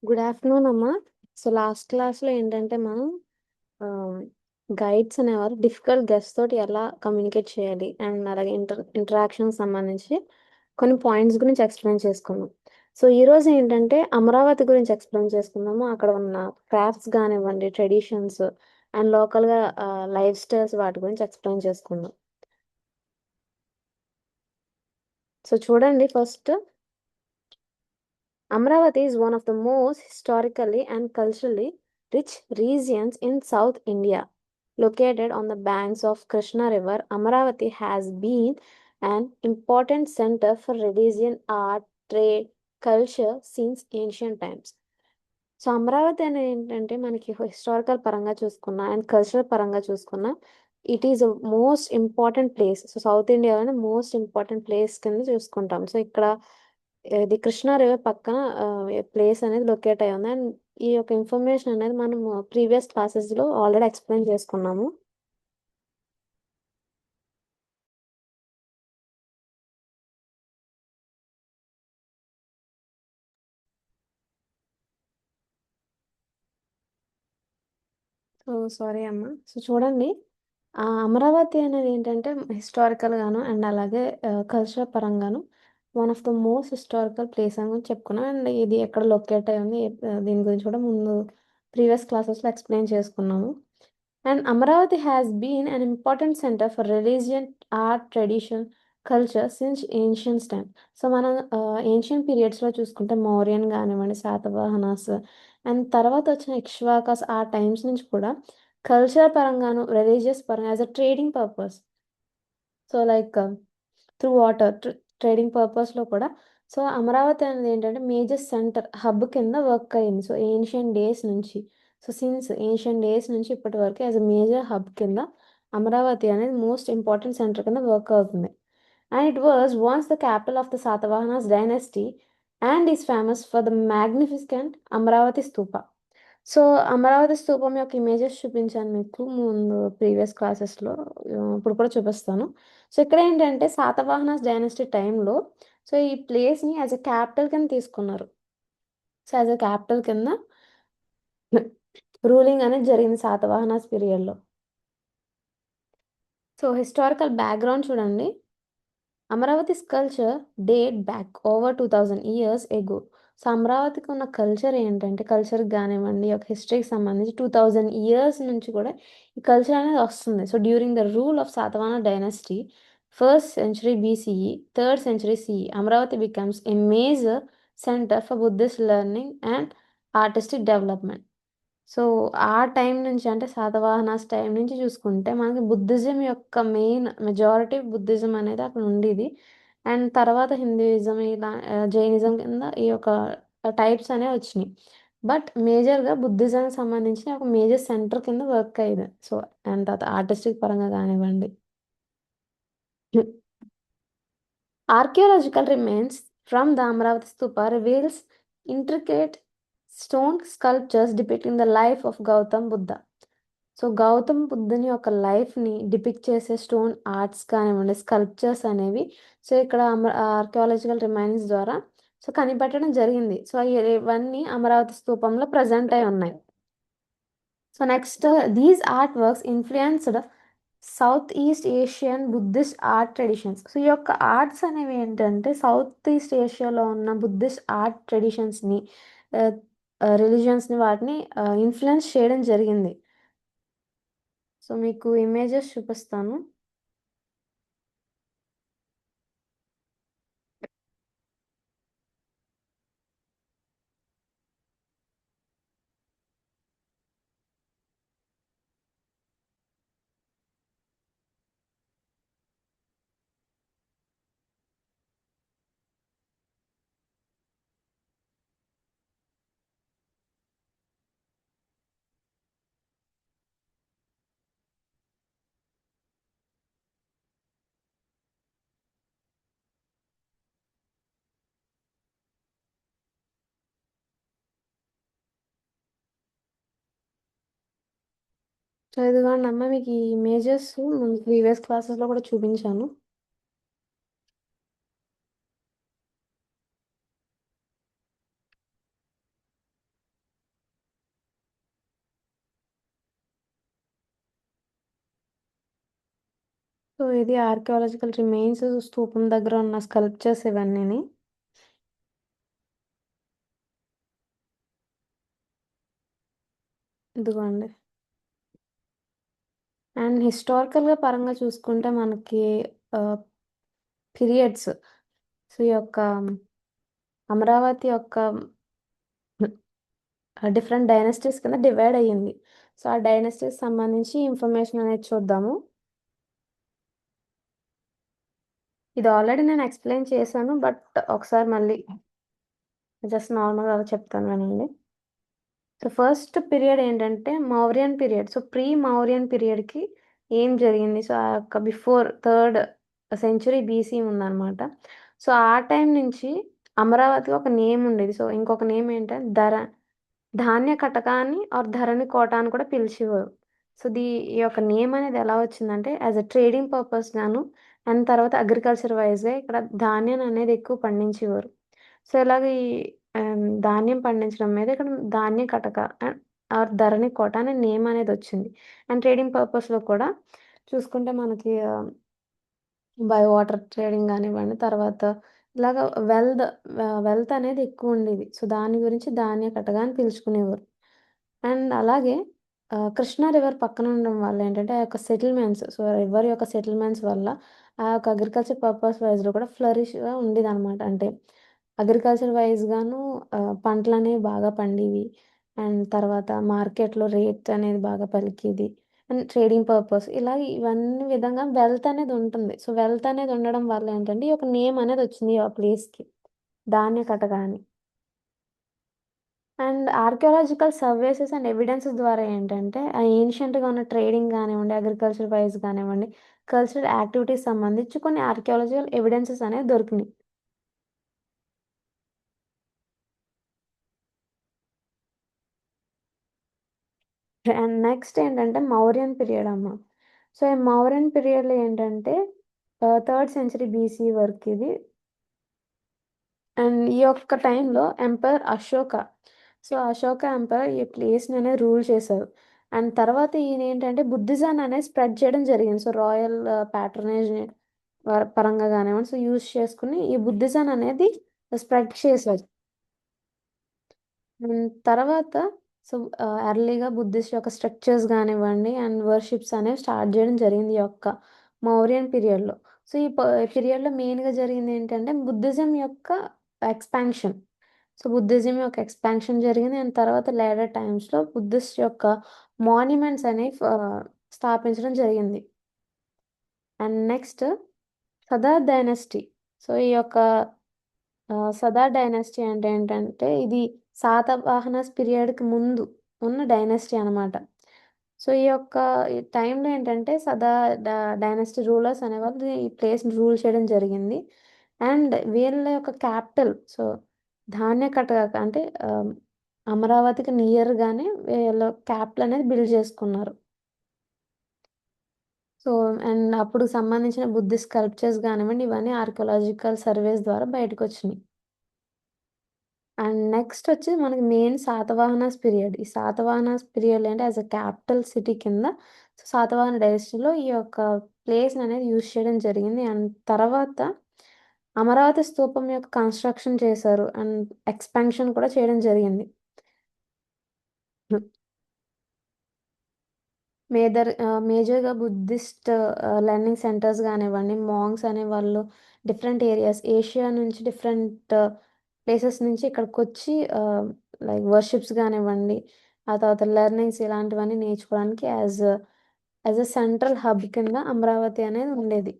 Good afternoon అమ్మా. So last క్లాస్లో ఏంటంటే మనం గైడ్స్ అనేవారు డిఫికల్ట్ గెస్ట్ తోటి ఎలా కమ్యూనికేట్ చేయాలి అండ్ అలాగే ఇంటరాక్షన్ సంబంధించి కొన్ని పాయింట్స్ గురించి ఎక్స్ప్లెయిన్ చేసుకున్నాం. సో ఈ రోజు ఏంటంటే అమరావతి గురించి ఎక్స్ప్లెయిన్ చేసుకుందాము. అక్కడ ఉన్న క్రాఫ్ట్స్ కానివ్వండి, ట్రెడిషన్స్ అండ్ లోకల్గా లైఫ్ స్టైల్స్ వాటి గురించి ఎక్స్ప్లెయిన్ చేసుకుందాం. సో చూడండి, first Amravati is one of the most historically and culturally rich regions in South India. Located on the banks of Krishna River, Amravati has been an important center for religion, art, trade, culture since ancient times. So Amaravati అనేది ఏంటంటే మనకి historical పరంగా చూసుకున్నా and cultural పరంగా చూసుకున్నా it is most important place. So south ఇండియాలోనే most important place కింద చూసుకుంటాం. సో ఇక్కడ ఇది కృష్ణా రివర్ పక్కన ప్లేస్ అనేది లొకేట్ అయి ఉంది. అండ్ ఈ యొక్క ఇన్ఫర్మేషన్ అనేది మనం ప్రీవియస్ క్లాసెస్లో ఆల్రెడీ ఎక్స్ప్లెయిన్ చేసుకున్నాము. సో సారీ అమ్మ. సో చూడండి, అమరావతి అనేది ఏంటంటే హిస్టారికల్ గాను అండ్ అలాగే కల్చర్ పరంగాను one of the most historical place అని కూడా చెప్పుకున్నాం. అండ్ ఇది ఎక్కడ లొకేట్ అయి ఉంది, దీని గురించి కూడా ముందు ప్రీవియస్ క్లాసెస్లో ఎక్స్ప్లెయిన్ చేసుకున్నాము. And Amaravati has been an important centre for religion, art, tradition, culture since ancients time. So మనం ఏన్షియన్ పీరియడ్స్లో చూసుకుంటే మౌర్యన్ కానివ్వండి, శాతవాహనాస్ అండ్ తర్వాత వచ్చిన ఇక్ష్వాకస్ ఆ టైమ్స్ నుంచి కూడా కల్చర్ పరంగాను రిలీజియస్ పరంగా as a trading purpose. So like through water trading పర్పస్లో కూడా సో అమరావతి అనేది ఏంటంటే మేజర్ సెంటర్ హబ్ కింద వర్క్ అయ్యింది. సో ఏన్షియన్ డేస్ నుంచి, సో సిన్స్ ఏన్షియన్ డేస్ నుంచి ఇప్పటి వరకు యాజ్ అ మేజర్ హబ్ కింద అమరావతి అనేది మోస్ట్ ఇంపార్టెంట్ సెంటర్ కింద వర్క్ అవుతుంది. And it was once the capital of the Satavahanas dynasty and is famous for the magnificent Amaravati stupa. So Amaravati స్తూపం యొక్క ఇమేజెస్ చూపించాను మీకు ముందు ప్రీవియస్ క్లాసెస్లో, ఇప్పుడు కూడా చూపిస్తాను. సో ఇక్కడ ఏంటంటే శాతవాహనాస్ డైనస్టీ టైంలో సో ఈ ప్లేస్ని యాజ్ అ క్యాపిటల్ కింద తీసుకున్నారు. సో యాజ్ అ క్యాపిటల్ కింద రూలింగ్ అనేది జరిగింది శాతవాహనాస్ పీరియడ్లో. సో హిస్టారికల్ బ్యాక్గ్రౌండ్ చూడండి. Amaravati's culture date back over 2000 years ago. So అమరావతికి ఉన్న కల్చర్ ఏంటంటే కల్చర్కి కానివ్వండి ఒక హిస్టరీకి సంబంధించి 2000 ఇయర్స్ నుంచి కూడా ఈ కల్చర్ అనేది వస్తుంది. So during the rule of Satavahana dynasty, first century BCE, third century CE, Amaravati becomes a major centre for Buddhist learning and artistic development. So ఆ టైం నుంచి అంటే శాతవాహనాస్ టైం నుంచి చూసుకుంటే మనకి బుద్ధిజం యొక్క మెయిన్ మెజారిటీ బుద్ధిజం అనేది అక్కడ ఉండేది. అండ్ తర్వాత హిందూయిజం ఇలా జైనిజం కింద ఈ యొక్క టైప్స్ అనేవి వచ్చినాయి. బట్ మేజర్గా బుద్ధిజంకి సంబంధించిన ఒక మేజర్ సెంటర్ కింద వర్క్ అయ్యేది. సో అండ్ తర్వాత ఆర్టిస్టిక్ పరంగా కానివ్వండి. Archaeological remains from the Amravati Stupa reveals intricate stone sculptures depicting the life of Gautam Buddha. So Gautam బుద్ధుని యొక్క లైఫ్ని డిపిక్ట్ చేసే స్టోన్ ఆర్ట్స్ కానివ్వండి, స్కల్ప్చర్స్ అనేవి సో ఇక్కడ ఆర్కియాలజికల్ రిమైన్స్ ద్వారా సో కనిపెట్టడం జరిగింది. సో ఇవన్నీ అమరావతి స్తూపంలో ప్రజెంట్ అయి ఉన్నాయి. So next these art works influenced south east Asian Buddhist art traditions. So ఈ యొక్క ఆర్ట్స్ అనేవి ఏంటంటే సౌత్ ఈస్ట్ ఏషియాలో ఉన్న బుద్ధిస్ట్ ఆర్ట్ ట్రెడిషన్స్ని, రిలీజియన్స్ని వాటిని ఇన్ఫ్లుయెన్స్ చేయడం జరిగింది. సో మీకు ఇమేజెస్ చూపిస్తాను. సో ఇదిగోండి అమ్మ, మీకు ఈ ఇమేజెస్ ముందు ప్రీవియస్ క్లాసెస్లో కూడా చూపించాను. సో ఇది ఆర్కియాలజికల్ రిమైన్స్ స్తూపం దగ్గర ఉన్న స్కల్ప్చర్స్ ఇవన్నీని. ఇదిగోండి. అండ్ హిస్టారికల్‌గా పరంగా చూసుకుంటే మనకి ఆహ్, పీరియడ్స్. సో ఈ యొక్క అమరావతి యొక్క డిఫరెంట్ డైనస్టీస్ కింద డివైడ్ అయ్యింది. సో ఆ డైనస్టీస్ సంబంధించి ఇన్ఫర్మేషన్ అనేది చూద్దాము. ఇది ఆల్రెడీ నేను ఎక్స్‌ప్లెయిన్ చేశాను. బట్ ఒకసారి మళ్ళీ జస్ట్ నార్మల్‌గా అలా చెప్తాను వినండి. సో ఫస్ట్ పీరియడ్ ఏంటంటే Mauryan period. So pre Mauryan పీరియడ్‌కి ఏం జరిగింది? సో ఆ యొక్క బిఫోర్ థర్డ్ సెంచురీ బీసీ ఉందనమాట. సో ఆ టైం నుంచి అమరావతికి ఒక నేమ్ ఉండేది. సో ఇంకొక నేమ్ ఏంటంటే ధాన్య కటక అని ఆర్ ధరణి కోట అని కూడా పిలిచేవారు. సో ఈ యొక్క నేమ్ అనేది ఎలా వచ్చిందంటే యాస్ ఎ ట్రేడింగ్ పర్పస్ గాను అండ్ తర్వాత అగ్రికల్చర్ వైస్‌గా ఇక్కడ ధాన్యం అనేది ఎక్కువ పండించేవారు. సో ఇలాగ ధాన్యం పండించడం మీద ఇక్కడ ధాన్య కటక ఆర్ ధరణి కోట అనే నేమ్ అనేది వచ్చింది. అండ్ ట్రేడింగ్ పర్పస్‌లో కూడా చూసుకుంటే మనకి బై వాటర్ ట్రేడింగ్ గానివ్వండి, తర్వాత ఇలాగ వెల్త్ వెల్త్ అనేది ఎక్కువుండేది. సో, దాని గురించి ధాన్య కటక అని పిలుచుకునేవారు. అండ్ అలాగే కృష్ణా రివర్ పక్కన ఉండడం వల్ల ఏంటంటే, ఆ యొక్క సెటిల్మెంట్స్ సో, రివర్ యొక్క సెటిల్మెంట్స్ వల్ల ఆ యొక్క అగ్రికల్చర్ పర్పస్ వైస్‌లో కూడా ఫ్లరిష్‌గా ఉండేదనమాట. అంటే అగ్రికల్చర్ వైస్‌గాను పంటలనేవి బాగా పండేవి. అండ్ తర్వాత మార్కెట్‌లో రేట్ అనేది బాగా పలికేది. అండ్ ట్రేడింగ్ పర్పస్ ఇలాగ ఇవన్నీ విధంగా వెల్త్ అనేది ఉంటుంది. సో, వెల్త్ అనేది ఉండడం వల్ల ఏంటంటే, ఈ యొక్క నేమ్ అనేది వచ్చింది ఆ ప్లేస్‌కి. ధాన్య కటక అని. అండ్ ఆర్కియాలజికల్ సర్వేసెస్ అండ్ ఎవిడెన్సెస్ ద్వారా ఏంటంటే, ఆ ఏన్షియంట్‌గా ఉన్న ట్రేడింగ్ గానివ్వండి, అగ్రికల్చర్ వైస్ గానివ్వండి, కల్చరల్ యాక్టివిటీస్ సంబంధించి కొన్ని ఆర్కియాలజికల్ ఎవిడెన్సెస్ అనేవి దొరికినియి. అండ్ నెక్స్ట్ ఏంటంటే మౌర్యన్ పీరియడ్ అమ్మ. సో, ఈ మౌర్యన్ పీరియడ్‌లో ఏంటంటే థర్డ్ సెంచరీ బీసీ వరకిది. అండ్ ఈ యొక్క టైంలో emperor Ashoka. So, Ashoka emperor ఈ ప్లేస్‌ననేది రూల్ చేశారు. అండ్ తర్వాత ఈయనేంటంటే బుద్ధిజాన్ని అనేది స్ప్రెడ్ చేయడం జరిగింది. సో, రాయల్ ప్యాట్రనేజ్‌ని పరంగా గానివ్వండి, సో, యూజ్ చేసుకొని ఈ బుద్ధిజం అనేది స్ప్రెడ్ చేశారు. తర్వాత సో, ఎర్లీగా బుద్ధిస్ట్ యొక్క స్ట్రక్చర్స్ గానివ్వండి అండ్ వర్షిప్స్ అనేవి స్టార్ట్ జేయడం జరిగింది ఈ యొక్క మౌర్యన్ పీరియడ్‌లో. సో, ఈ పీరియడ్‌లో మెయిన్‌గా జరిగిందేంటంటే బుద్ధిజం యొక్క ఎక్స్‌పాన్షన్. సో, బుద్ధిజం యొక్క ఎక్స్‌పాన్షన్ జరిగింది. అండ్ తర్వాత లేటర్ టైమ్స్‌లో బుద్ధిస్ట్ యొక్క మాన్యుమెంట్స్ అనేవి స్థాపించడం జరిగింది. అండ్ నెక్స్ట్ సదార్ డైనస్టీ. సో, ఈ యొక్క సదార్ డైనస్టీ అంటే ఏంటంటే, ఇది శాతవాహనస్ పీరియడ్‌కి ముందు ఉన్న డైనస్టీ అనమాట. సో, ఈ టైంలో ఏంటంటే, సదా డ డైనస్టీ రూలర్స్ అనేవాళ్ళు ఈ ప్లేస్‌ని రూల్ చేయడం జరిగింది. అండ్ వీళ్ళ యొక్క క్యాపిటల్ సో, ధాన్య కటక అంటే అమరావతికి నియర్‌గానే వీళ్ళ క్యాపిటల్ అనేది బిల్డ్ చేసుకున్నారు. సో, అండ్ అప్పుడు సంబంధించిన బుద్ధిస్ట్ స్కల్ప్చర్స్ గానివ్వండి, ఇవన్నీ ఆర్కియాలజికల్ సర్వేస్ ద్వారా బయటకొచ్చినియి. అండ్ నెక్స్ట్ వచ్చి మనకి మెయిన్ శాతవాహనాస్ పీరియడ్. ఈ శాతవాహనాస్ పీరియడ్‌లో అంటే యాస్ ఎ క్యాపిటల్ సిటీ కింద శాతవాహన డైనస్టీలో ఈ యొక్క ప్లేస్‌ననేది యూజ్ చేయడం జరిగింది. అండ్ తర్వాత అమరావతి స్తూపం యొక్క కన్‌స్ట్రక్షన్ చేశారు. అండ్ ఎక్స్‌పాన్షన్ కూడా చేయడం జరిగింది. మేజర్‌గా బుద్ధిస్ట్ లెర్నింగ్ సెంటర్స్ గానివ్వండి, మాంక్స్ అనేవాళ్ళు డిఫరెంట్ ఏరియాస్ ఏషియా నుంచి డిఫరెంట్ ప్లేసెస్ నుంచి ఇక్కడికొచ్చి లైక్ వర్షిప్స్ గానివ్వండి, ఆ తర్వాత లెర్నింగ్స్ ఇలాంటివన్నీ నేర్చుకోవడానికి యాజ్ ఎ సెంట్రల్ హబ్ కింద అమరావతి అనేది ఉండేది.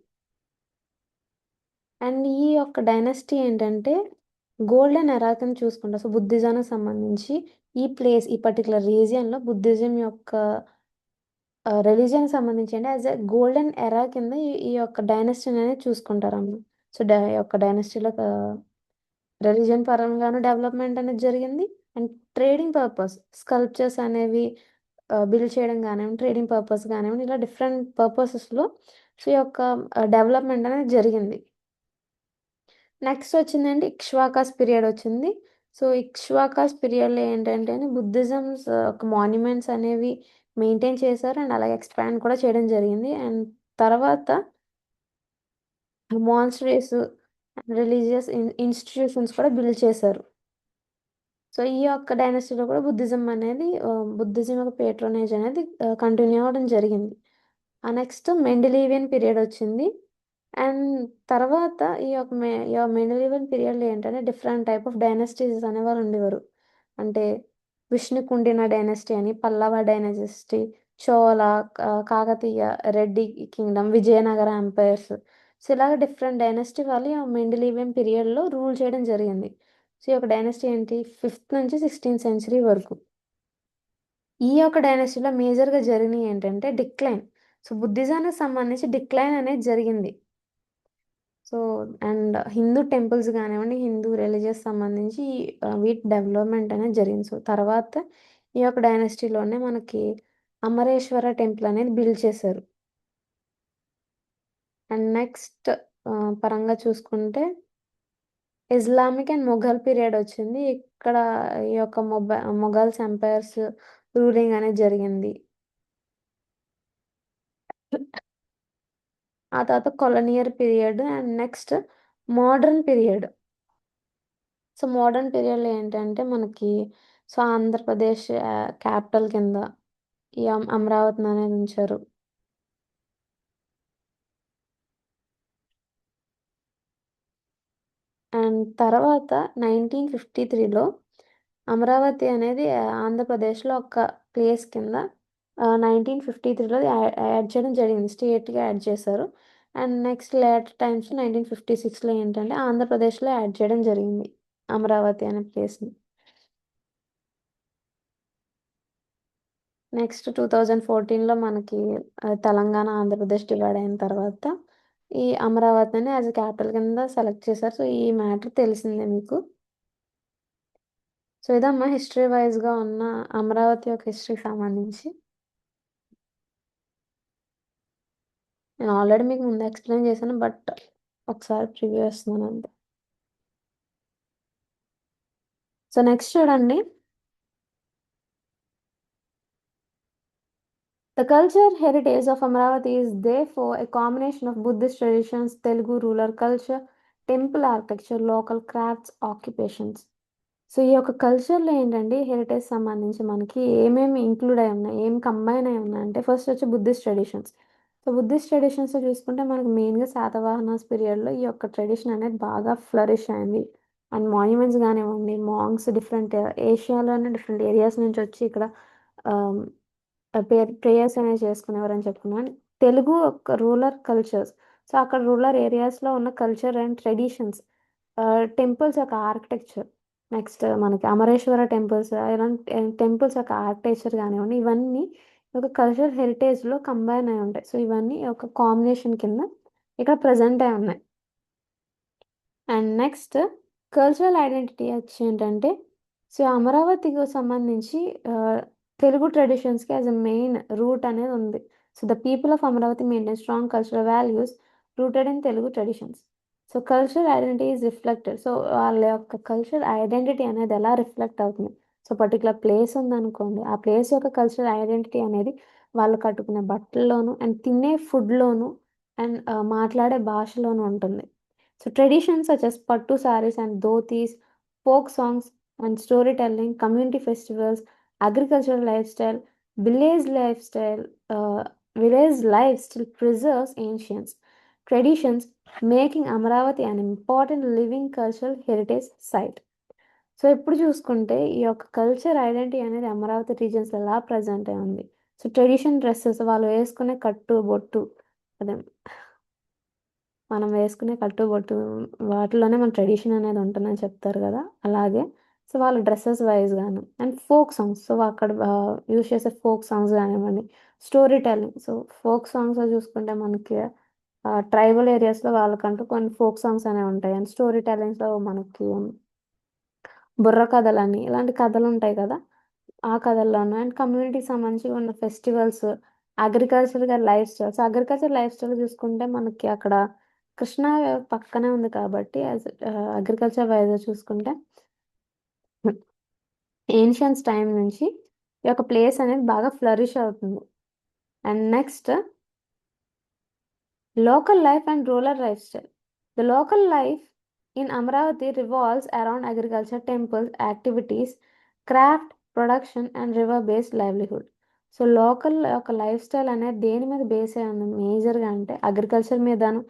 అండ్ ఈ యొక్క డైనస్టీ ఏంటంటే గోల్డెన్ ఎరా కింద చూసుకుంటాం. సో, బుద్ధిజానికి సంబంధించి ఈ పర్టిక్యులర్ రీజియన్‌లో బుద్ధిజం యొక్క రిలిజియన్‌కి సంబంధించి అంటే యాస్ ఎ గోల్డెన్ ఎరా కింద ఈ ఈ యొక్క డైనస్టీ‌ననేది చూసుకుంటారమ్మ. సో, యొక్క డైనస్టీ‌లో రిలిజియన్ పరంగాను డెవలప్‌మెంట్ అనేది జరిగింది. అండ్ ట్రేడింగ్ పర్పస్ స్కల్ప్చర్స్ అనేవి బిల్డ్ చేయడం గానివ్వండి, ట్రేడింగ్ పర్పస్ గానివ్వండి, ఇలా డిఫరెంట్ పర్పసెస్‌లో సో, ఈ యొక్క డెవలప్‌మెంట్ అనేది జరిగింది. నెక్స్ట్ వచ్చిందంటే ఇక్ష్వాకాస్ పీరియడ్ వచ్చింది. సో, ఇక్ష్వాకాస్ పీరియడ్‌లో ఏంటంటే బుద్ధిజమ్స్ ఒక మాన్యుమెంట్స్ అనేవి మెయింటైన్ చేశారు. అండ్ అలాగే ఎక్స్‌పాండ్ కూడా చేయడం జరిగింది. అండ్ తర్వాత మాన్స్టరీస్, రిలీజియస్ ఇన్స్టిట్యూషన్స్ కూడా బిల్డ్ చేశారు. సో ఈ యొక్క డైనస్టీలో కూడా బుద్ధిజం అనేది బుద్ధిజం యొక్క పేట్రోనేజ్ అనేది కంటిన్యూ అవ్వడం జరిగింది. ఆ నెక్స్ట్ మెండిలీవియన్ పీరియడ్ వచ్చింది. అండ్ తర్వాత ఈ మెండిలీవియన్ పీరియడ్లో ఏంటంటే డిఫరెంట్ టైప్ ఆఫ్ డైనస్టీస్ అనేవారు ఉండేవారు. అంటే విష్ణుకుండిన డైనస్టీ అని, Pallava dynasty, Chola, Kakatiya, Reddi kingdom, Vijayanagara empires. So ఇలాగ డిఫరెంట్ డైనస్టీ వాళ్ళు ఈ మెండిలీవియన్ పీరియడ్లో రూల్ చేయడం జరిగింది. సో ఈ యొక్క డైనస్టీ ఏంటి, 5th నుంచి 16th సెంచరీ వరకు. ఈ యొక్క డైనస్టీలో మేజర్గా జరిగినవి ఏంటంటే డిక్లైన్. సో బుద్ధిజానికి సంబంధించి డిక్లైన్ అనేది జరిగింది. సో అండ్ హిందూ టెంపుల్స్ కానివ్వండి, హిందూ రిలీజియస్ సంబంధించి వీటి డెవలప్మెంట్ అనేది జరిగింది. సో తర్వాత ఈ యొక్క డైనస్టీలోనే మనకి అమరేశ్వర టెంపుల్ అనేది బిల్డ్ చేశారు. అండ్ నెక్స్ట్ పరంగా చూసుకుంటే ఇస్లామిక్ అండ్ మొఘల్ పీరియడ్ వచ్చింది. ఇక్కడ ఈ యొక్క మొఘల్స్ ఎంపైర్స్ రూలింగ్ అనేది జరిగింది. ఆ తర్వాత colonial period and next modern period. So modern పీరియడ్లో ఏంటంటే మనకి సో ఆంధ్రప్రదేశ్ క్యాపిటల్ కింద ఈ అమరావతిని అనేది ఉంచారు. అండ్ తర్వాత 1953లో అమరావతి అనేది ఆంధ్రప్రదేశ్లో ఒక ప్లేస్ కింద 1953లో యాడ్ చేయడం జరిగింది. స్టేట్గా యాడ్ చేశారు. అండ్ నెక్స్ట్ లేటర్ టైమ్స్ 1956లో ఏంటంటే ఆంధ్రప్రదేశ్లో యాడ్ చేయడం జరిగింది అమరావతి అనే ప్లేస్ని. నెక్స్ట్ 2014లో మనకి తెలంగాణ, ఆంధ్రప్రదేశ్ డివైడ్ అయిన తర్వాత ఈ అమరావతిని యాజ్ ఎ క్యాపిటల్ కింద సెలెక్ట్ చేశారు. సో ఈ మ్యాటర్ తెలిసిందే మీకు. సో ఇదమ్మా హిస్టరీ వైజ్గా ఉన్న అమరావతి యొక్క హిస్టరీకి సంబంధించి. నేను ఆల్రెడీ మీకు ముందు ఎక్స్ప్లెయిన్ చేశాను, బట్ ఒకసారి ప్రివ్యూ చేస్తున్నాను అంతే. సో నెక్స్ట్ చూడండి, the culture heritage of Amaravati is therefore a combination of Buddhist traditions, Telugu rural culture, temple architecture, local crafts, occupations. So ఈ యొక్క కల్చర్లో ఏంటంటే హెరిటేజ్ సంబంధించి మనకి ఏమేమి ఇంక్లూడ్ అయి ఉన్నాయి, ఏం కంబైన్ అయి ఉన్నాయి అంటే ఫస్ట్ వచ్చి బుద్ధిస్ట్ ట్రెడిషన్స్. సో బుద్ధిస్ట్ ట్రెడిషన్స్లో చూసుకుంటే మనకు మెయిన్గా శాతవాహనాస్ పీరియడ్లో ఈ యొక్క ట్రెడిషన్ అనేది బాగా ఫ్లరిష్ అయింది. అండ్ మాన్యుమెంట్స్ కానివ్వండి, మాంగ్స్ డిఫరెంట్ ఏషియాలోనే డిఫరెంట్ ఏరియాస్ నుంచి వచ్చి ఇక్కడ ప్రేయర్స్ అనేవి చేసుకునేవారని చెప్పుకున్నాను. తెలుగు ఒక రూరల్ కల్చర్స్. సో అక్కడ రూరల్ ఏరియాస్లో ఉన్న కల్చర్ అండ్ ట్రెడిషన్స్, టెంపుల్స్ యొక్క ఆర్కిటెక్చర్, నెక్స్ట్ మనకి అమరేశ్వర టెంపుల్స్, ఇలాంటి టెంపుల్స్ యొక్క ఆర్కిటెక్చర్ కానివ్వండి, ఇవన్నీ ఒక కల్చరల్ హెరిటేజ్లో కంబైన్ అయి ఉంటాయి. సో ఇవన్నీ ఒక కాంబినేషన్ కింద ఇక్కడ ప్రజెంట్ అయి ఉన్నాయి. అండ్ నెక్స్ట్ కల్చరల్ ఐడెంటిటీ వచ్చి ఏంటంటే సో అమరావతికి సంబంధించి తెలుగు ట్రెడిషన్స్కి యాజ్ అ మెయిన్ రూట్ అనేది ఉంది. So the people of Amaravati maintain strong cultural values rooted in Telugu traditions. So cultural identity is reflected. So వాళ్ళ యొక్క కల్చరల్ ఐడెంటిటీ అనేది ఎలా రిఫ్లెక్ట్ అవుతుంది. సో పర్టికులర్ ప్లేస్ ఉందనుకోండి, ఆ ప్లేస్ యొక్క కల్చరల్ ఐడెంటిటీ అనేది వాళ్ళు కట్టుకునే బట్టల్లోనూ అండ్ తినే ఫుడ్లోను అండ్ మాట్లాడే భాషలోనూ ఉంటుంది. So traditions such as pattu sarees and dhotis, folk songs and storytelling, community festivals, agricultural lifestyle, village lifestyle, village life still preserves ancient traditions, making Amaravati an important living cultural heritage site. So ఇప్పుడు చూసుకుంటే ఈ యొక్క culture identity అనేది Amaravati reasons ఎలా present అయి ఉంది. So tradition dresses, వాళ్ళు వేసుకునే కట్టు బొట్టు, అదే మనం వేసుకునే కట్టుబొట్టు, వాటిలోనే మన ట్రెడిషన్ అనేది ఉంటుందని చెప్తారు కదా, అలాగే సో వాళ్ళ డ్రెస్సెస్ వైజ్ గాను అండ్ ఫోక్ సాంగ్స్. సో అక్కడ యూజ్ చేసే ఫోక్ సాంగ్స్ కానివ్వండి, స్టోరీ టెల్లింగ్. సో ఫోక్ సాంగ్స్లో చూసుకుంటే మనకి ట్రైబల్ ఏరియాస్లో వాళ్ళకంటూ కొన్ని ఫోక్ సాంగ్స్ అనేవి ఉంటాయి. అండ్ స్టోరీ టెల్లింగ్స్లో మనకి బుర్ర కథలని ఇలాంటి కథలు ఉంటాయి కదా, ఆ కథల్లోనూ అండ్ కమ్యూనిటీకి సంబంధించి ఉన్న ఫెస్టివల్స్, అగ్రికల్చర్గా lifestyles. Agriculture lifestyle చూసుకుంటే మనకి అక్కడ కృష్ణా పక్కనే ఉంది కాబట్టి యాజ్ అగ్రికల్చర్ వైజ్ చూసుకుంటే ఏన్షియన్స్ టైం నుంచి ఈ యొక్క ప్లేస్ అనేది బాగా ఫ్లరిష్ అవుతుంది. And next local life and rural life style. The local life in Amravati revolves around agriculture, temples, activities, craft, production and river based livelihood. So local ఒక life style అనేది దేని మీద బేస్ అయి ఉంది మేజర్గా అంటే అగ్రికల్చర్ మీదను,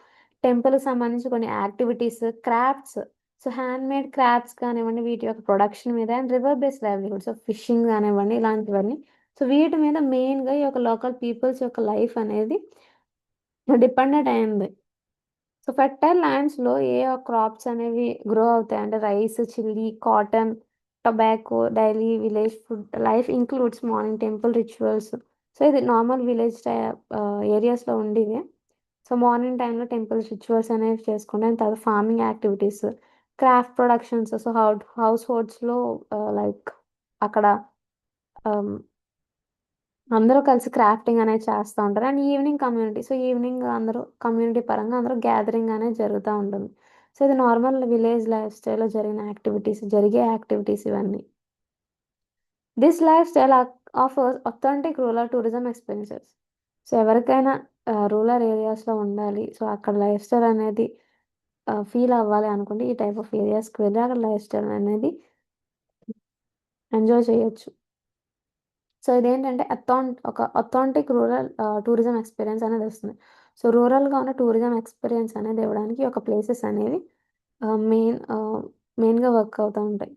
టెంపుల్కి సంబంధించి కొన్ని activities, crafts, so hand made crafts కానివ్వండి వీటి యొక్క ప్రొడక్షన్ మీద, and river based livelihood so fishing కానివ్వండి ఇలాంటివన్నీ. సో వీటి మీద మెయిన్గా ఈ యొక్క లోకల్ పీపుల్స్ యొక్క లైఫ్ అనేది డిపెండెంట్ అయింది. సో ఫెర్టైల్ ల్యాండ్స్లో ఏ క్రాప్స్ అనేవి గ్రో అవుతాయి అంటే rice, chilli, cotton, tobacco. Daily village food life includes morning temple rituals. So ఇది నార్మల్ విలేజ్ ఏరియాస్లో ఉండేవి. సో మార్నింగ్ టైంలో టెంపుల్స్ రిచువల్స్ అనేవి చేసుకుంటే, అండ్ తర్వాత farming activities, craft productions. So హౌస్ హోల్డ్స్లో లైక్ అక్కడ అందరూ కలిసి క్రాఫ్టింగ్ అనేది చేస్తూ ఉంటారు. And evening community. So evening అందరూ కమ్యూనిటీ పరంగా అందరూ గ్యాదరింగ్ అనేది జరుగుతూ ఉంటుంది. సో ఇది నార్మల్ విలేజ్ లైఫ్ స్టైల్లో జరిగే యాక్టివిటీస్ ఇవన్నీ. This life style offers authentic rural tourism experiences. So ఎవరికైనా రూరల్ ఏరియాస్లో ఉండాలి, సో అక్కడ లైఫ్ స్టైల్ అనేది ఫీల్ అవ్వాలి అనుకుంటే ఈ టైప్ ఆఫ్ ఏరియాస్కి వెళ్ళి అక్కడ లైఫ్ స్టైల్ అనేది ఎంజాయ్ చేయొచ్చు. సో ఇదేంటంటే ఒక అథాంటిక్ రూరల్ టూరిజం ఎక్స్పీరియన్స్ అనేది వస్తుంది. సో రూరల్గా ఉన్న టూరిజం ఎక్స్పీరియన్స్ అనేది ఇవ్వడానికి ఒక ప్లేసెస్ అనేవి మెయిన్ మెయిన్గా వర్క్ అవుతూ ఉంటాయి.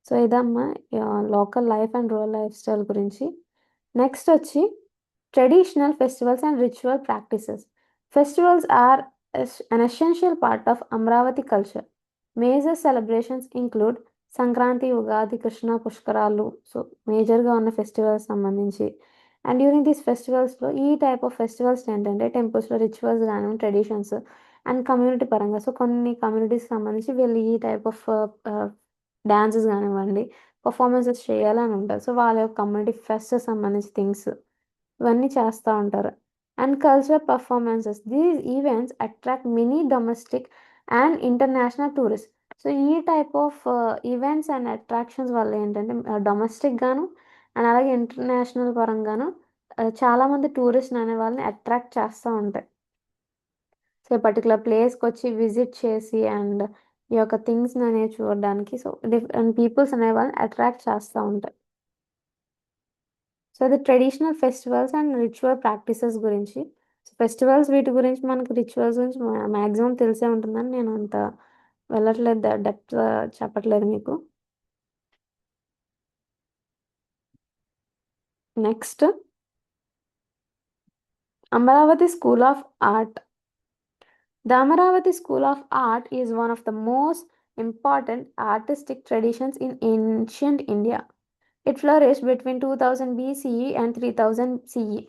సో ఇదమ్మా local life and rural life style గురించి. నెక్స్ట్ వచ్చి traditional festivals and ritual practices. Festivals are an essential part of Amravati culture. Major celebrations include Sankranti, Ugadi, Krishna Pushkaralu. So మేజర్గా ఉన్న ఫెస్టివల్స్ సంబంధించి. అండ్ డ్యూరింగ్ దీస్ ఫెస్టివల్స్లో ఈ టైప్ ఆఫ్ ఫెస్టివల్స్ ఏంటంటే టెంపుల్స్లో rituals కానివ్వండి, traditions and community పరంగా. So కొన్ని కమ్యూనిటీస్కి సంబంధించి వీళ్ళు ఈ టైప్ ఆఫ్ డ్యాన్సెస్ కానివ్వండి, పర్ఫార్మెన్సెస్ చేయాలని ఉంటారు. సో వాళ్ళ యొక్క కమ్యూనిటీ ఫెస్ట్ సంబంధించి థింగ్స్ ఇవన్నీ చేస్తూ ఉంటారు. And cultural performances. These events attract many domestic and international tourist. So ఈ type of events and attractions వల్ల ఏంటంటే డొమెస్టిక్ గాను అండ్ అలాగే ఇంటర్నేషనల్ పరంగాను చాలామంది టూరిస్ట్ అనే వాళ్ళని అట్రాక్ట్ చేస్తూ ఉంటాయి. సో పర్టికులర్ ప్లేస్కి వచ్చి విజిట్ చేసి అండ్ ఈ యొక్క థింగ్స్ని అనేవి చూడడానికి సో డిఫరెంట్ పీపుల్స్ అనే వాళ్ళని అట్రాక్ట్ చేస్తూ ఉంటాయి. సో అది traditional festivals and ritual practices గురించి. సో ఫెస్టివల్స్ వీటి గురించి మనకు రిచువల్స్ గురించి మ్యాక్సిమం తెలిసే ఉంటుందని నేను అంత వెళ్ళట్లేదు, డెప్త్ చెప్పట్లేదు మీకు. Next Amaravati school of art. The Amaravati School of Art is one of the most important artistic traditions in ancient India. It flourished between 2000 BCE and 3000 CE.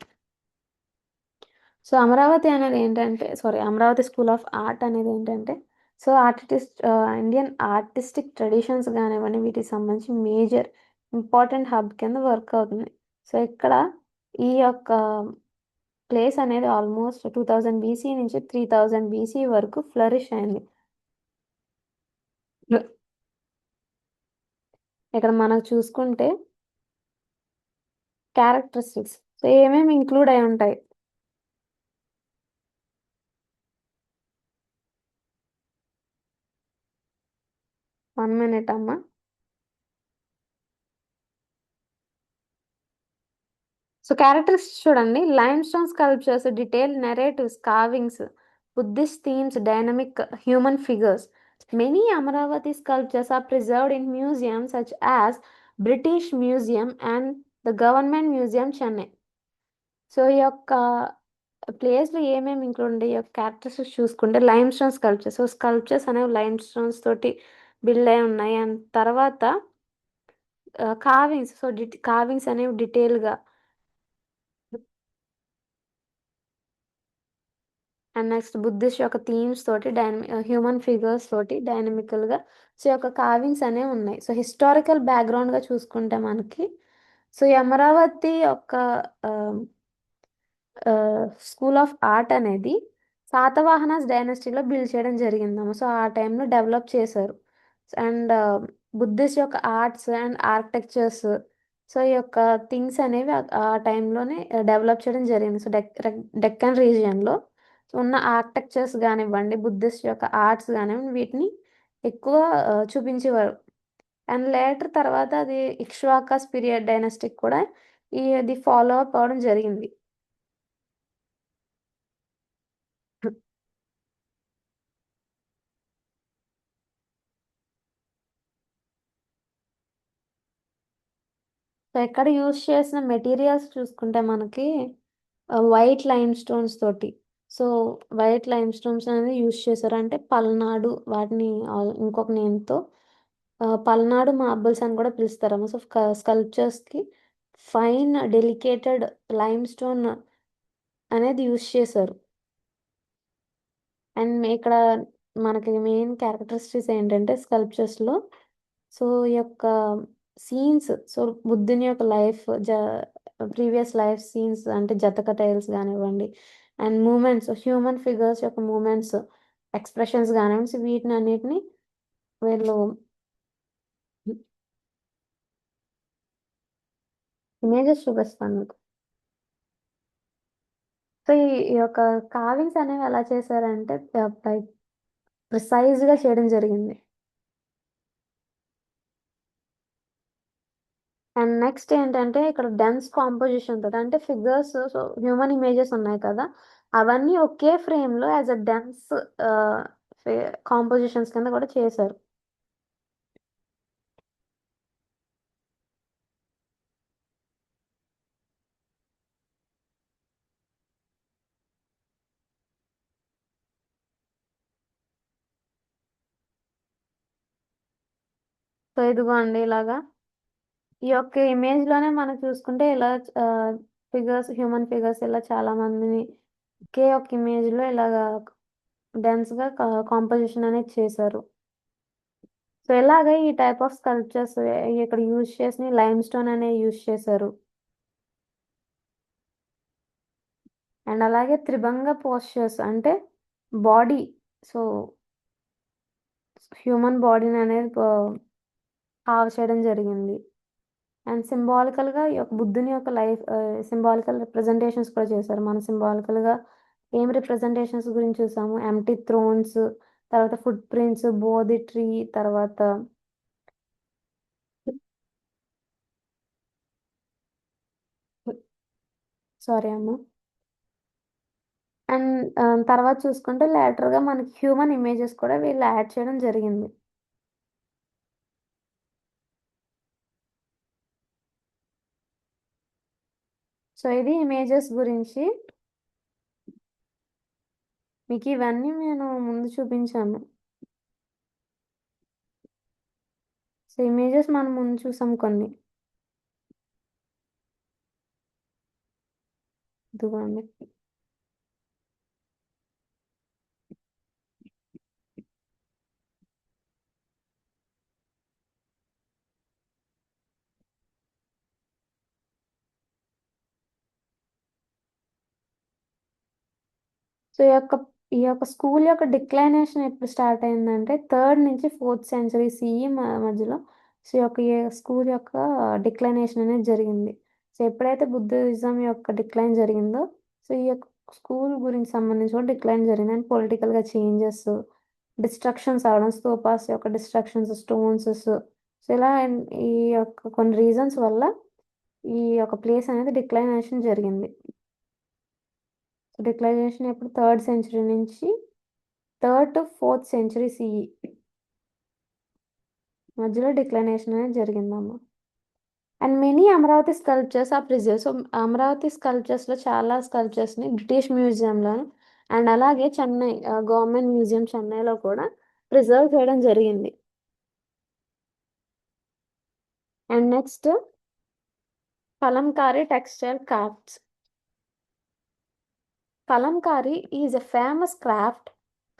So Amaravati school of art అనేది ఏంటంటే so Indian artistic traditions కానివ్వండి వీటికి సంబంధించి major important hub కింద work అవుతుంది. So ఇక్కడ ఈ యొక్క ప్లేస్ అనేది ఆల్మోస్ట్ 2000 BC నుంచి 3000 BC వరకు ఫ్లరిష్ అయింది. ఇక్కడ మనకు చూసుకుంటే క్యారెక్టరిస్టిక్స్ సో ఏమేమి ఇంక్లూడ్ అయి ఉంటాయి. 1 minute అమ్మా. సో క్యారెక్టరిస్టిక్స్ చూడండి. Lime stone sculptures, detail narratives, carvings, Buddhist themes, dynamic human figures. Many Amaravati sculptures are preserved in museums such as British Museum and the Government Museum, Chennai. So ఈ యొక్క ప్లేస్లో ఏమేమి include ఉంటాయి ఈ యొక్క characters చూసుకుంటే lime stone sculptures. So sculptures అనేవి lime stones తోటి బిల్డ్ అయి ఉన్నాయి. అండ్ తర్వాత కార్వింగ్స్. సో కార్వింగ్స్ అనేవి డీటెయిల్గా. అండ్ నెక్స్ట్ బుద్ధిస్ట్ యొక్క థీమ్స్ తోటి హ్యూమన్ ఫిగర్స్ తోటి డైనమికల్గా సో ఈ యొక్క కార్వింగ్స్ అనేవి ఉన్నాయి. సో హిస్టారికల్ బ్యాక్గ్రౌండ్గా చూసుకుంటే మనకి సో ఈ అమరావతి యొక్క స్కూల్ ఆఫ్ ఆర్ట్ అనేది శాతవాహనాస్ డైనస్టీలో బిల్డ్ చేయడం జరిగిందమ్మ. సో ఆ టైంలో డెవలప్ చేశారు. అండ్ బుద్ధిస్ట్ యొక్క ఆర్ట్స్ అండ్ ఆర్కిటెక్చర్స్ సో ఈ యొక్క థింగ్స్ అనేవి ఆ టైంలోనే డెవలప్ చేయడం జరిగింది. సో డెక్కన్ రీజియన్లో ఉన్న ఆర్కిటెక్చర్స్ గానివ్వండి, బుద్ధిస్ట్ యొక్క ఆర్ట్స్ గానివ్వండి, వీటిని ఎక్కువ చూపించేవారు. అండ్ లేటర్ తర్వాత అది ఇక్ష్వాకస్ పీరియడ్ డైనస్టిక్ కూడా ఇది ఫాలో అప్ అవ్వడం జరిగింది. సో ఇక్కడ యూజ్ చేసిన మెటీరియల్స్ చూసుకుంటే మనకి వైట్ లైమ్ స్టోన్స్ తోటి. సో వైట్ లైమ్ స్టోన్స్ అనేది యూజ్ చేశారు. అంటే పల్నాడు వాటిని ఇంకొక నేమ్‌తో పల్నాడు మార్బుల్స్ అని కూడా పిలుస్తారేమో. సో స్కల్ప్చర్స్‌కి ఫైన్ డెలికేటెడ్ లైమ్ స్టోన్ అనేది యూజ్ చేశారు. అండ్ ఇక్కడ మనకి మెయిన్ క్యారెక్టరిస్టిక్స్ ఏంటంటే స్కల్ప్చర్స్‌లో సో ఈ యొక్క సీన్స్ సో బుద్ధుని యొక్క లైఫ్ ప్రీవియస్ లైఫ్ సీన్స్ అంటే జతక టైల్స్ గానివ్వండి అండ్ మూమెంట్స్ హ్యూమన్ ఫిగర్స్ యొక్క మూమెంట్స్ ఎక్స్ప్రెషన్స్ గానివ్వండి సో వీటిని అన్నిటిని వీళ్ళు ఇమేజెస్ చూపిస్తాను మీకు. సో ఈ యొక్క కార్వింగ్స్ అనేవి ఎలా చేశారంటే ప్రిసైజ్‌గా చేయడం జరిగింది. అండ్ నెక్స్ట్ ఏంటంటే ఇక్కడ డెన్స్ కాంపోజిషన్ తోటి అంటే ఫిగర్స్ సో హ్యూమన్ ఇమేజెస్ ఉన్నాయి కదా! అవన్నీ ఒకే ఫ్రేమ్‌లో యాస్ ఎ డెన్స్ ఆహ్, ఫే కాంపోజిషన్స్ కింద కూడా చేశారు. సో ఇదిగోండి ఇలాగా ఈ యొక్క ఇమేజ్‌లోనే మనం చూసుకుంటే ఇలా హ్యూమన్ ఫిగర్స్ ఇలా చాలా మందిని ఒకే ఒక ఇమేజ్‌లో ఇలాగా డెన్స్‌గా కాంపోజిషన్ అనేది చేశారు. సో ఇలాగ ఈ టైప్ ఆఫ్ స్కల్ప్చర్స్ ఇక్కడ యూజ్ చేసినయి లైమ్ స్టోన్ అనేవి యూజ్ చేశారు. అండ్ అలాగే త్రిభంగ పోస్చర్స్ అంటే బాడీ సో హ్యూమన్ బాడీని అనేది కార్వ్ చేయడం జరిగింది. అండ్ సింబాలికల్‌గా ఈ యొక్క బుద్ధుని యొక్క లైఫ్ సింబాలికల్ రిప్రజెంటేషన్స్ కూడా చేశారు. మనం సింబాలికల్‌గా ఏం రిప్రజెంటేషన్స్ గురించి చూసాము? ఎంప్టీ థ్రోన్స్, తర్వాత ఫుట్ ప్రింట్స్, బోధి ట్రీ, తర్వాత సారీ అమ్మ. అండ్ తర్వాత చూసుకుంటే లేటర్‌గా మనకి హ్యూమన్ ఇమేజెస్ కూడా వీళ్ళు యాడ్ చేయడం జరిగింది. సో ఇది ఇమేజెస్ గురించి. మీకు ఇవన్నీ నేను ముందు చూపించాను. సో ఇమేజెస్ మనం ముందు చూసాం కొన్ని. ఇదిగోండి. సో ఈ యొక్క స్కూల్ యొక్క డిక్లైనేషన్ ఎప్పుడు స్టార్ట్ అయిందంటే 3rd నుంచి 4th సెంచరీ సీఈ మధ్యలో సో ఈ స్కూల్ యొక్క డిక్లైనేషన్ అనేది జరిగింది. సో ఎప్పుడైతే బుద్ధిజం యొక్క డిక్లైన్ జరిగిందో సో ఈ యొక్క స్కూల్ గురించి సంబంధించి కూడా డిక్లైన్ జరిగింది. అండ్ పొలిటికల్‌గా చేంజెస్, డిస్ట్రక్షన్స్ అవ్వడం, స్తూపాస్ యొక్క డిస్ట్రక్షన్స్, స్టోన్సెస్ సో ఇలా ఈ యొక్క కొన్ని రీజన్స్ వల్ల ఈ యొక్క ప్లేస్ అనేది డిక్లైనేషన్ జరిగింది. డిక్లరేషన్ ఎప్పుడు 3rd సెంచరీ నుంచి 3rd to 4th century CE మధ్యలో డిక్లైనేషన్ అనేది జరిగిందమ్మ. And many Amaravati sculptures are preserved. So Amaravati స్కల్ప్చర్స్‌లో చాలా స్కల్ప్చర్స్‌ని బ్రిటిష్ మ్యూజియంలోను అండ్ అలాగే చెన్నై గవర్నమెంట్ మ్యూజియం చెన్నైలో కూడా ప్రిజర్వ్ చేయడం జరిగింది. And next Kalamkari textile crafts. Kalamkari is a famous craft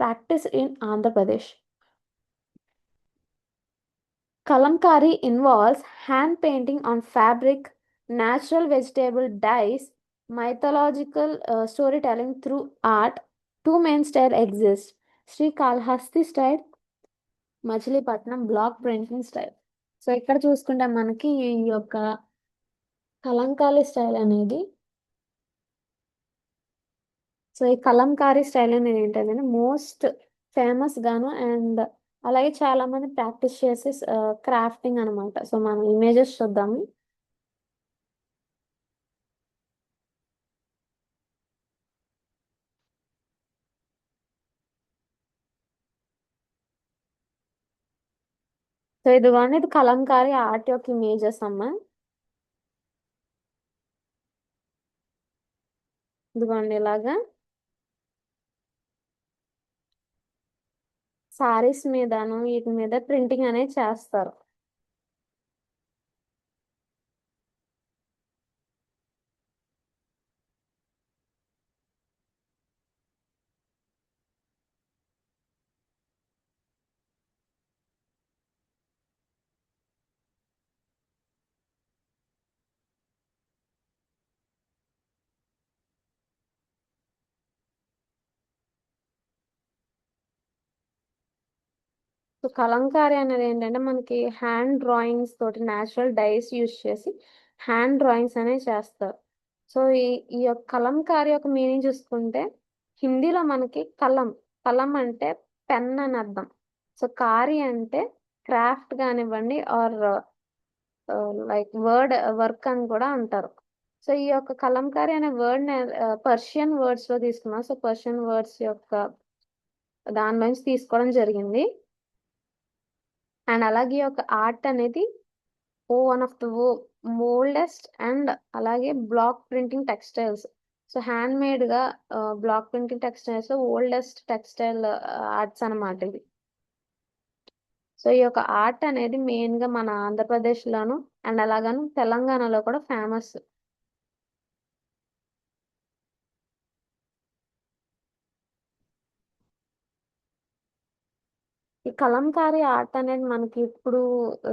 practiced in Andhra Pradesh. Kalamkari involves hand painting on fabric, natural vegetable dyes, mythological storytelling through art. Two main styles exist: Sri Kalhasti style, Machilipatnam block printing style. So ఇక్కడ చూసుకుంటే మనకి ఈ యొక్క Kalamkari style అనేది so ఈ Kalamkari style అనేది ఏంటంటే most famous గాను అండ్ అలాగే చాలా మంది ప్రాక్టీస్ చేసే క్రాఫ్టింగ్ అనమాట. సో మనం ఇమేజెస్ చూద్దాము. సో ఇదిగోండి, ఇది కలంకారీ ఆర్ట్ యొక్క ఇమేజెస్ అమ్మ. ఇదిగోండి ఇలాగా సారీస్ మీదను వీటి మీద ప్రింటింగ్ అనేది చేస్తారు. సో కలంకారీ అనేది ఏంటంటే మనకి హ్యాండ్ డ్రాయింగ్స్ తోటి న్యాచురల్ డైస్ యూస్ చేసి హ్యాండ్ డ్రాయింగ్స్ అనేవి చేస్తారు. సో ఈ యొక్క కలంకారీ యొక్క మీనింగ్ చూసుకుంటే హిందీలో మనకి కలం, కలం అంటే పెన్ అని అర్థం. సో కారీ అంటే క్రాఫ్ట్ కానివ్వండి ఆర్ లైక్ వర్డ్ వర్క్ అని కూడా అంటారు. సో ఈ యొక్క కలంకారీ అనే వర్డ్ పర్షియన్ వర్డ్స్ లో తీసుకున్నాం. సో పర్షియన్ వర్డ్స్ యొక్క దాని నుంచి తీసుకోవడం జరిగింది. అండ్ అలాగే ఈ యొక్క ఆర్ట్ అనేది one of the oldest and అలాగే block printing textiles. So handmade గా block printing textiles oldest textile arts అన్నమాట ఇది. సో ఈ యొక్క ఆర్ట్ అనేది మెయిన్ గా మన ఆంధ్రప్రదేశ్ లోను అండ్ అలాగను తెలంగాణలో కూడా ఫేమస్. ఈ కలంకారీ ఆర్ట్ అనేది మనకి ఇప్పుడు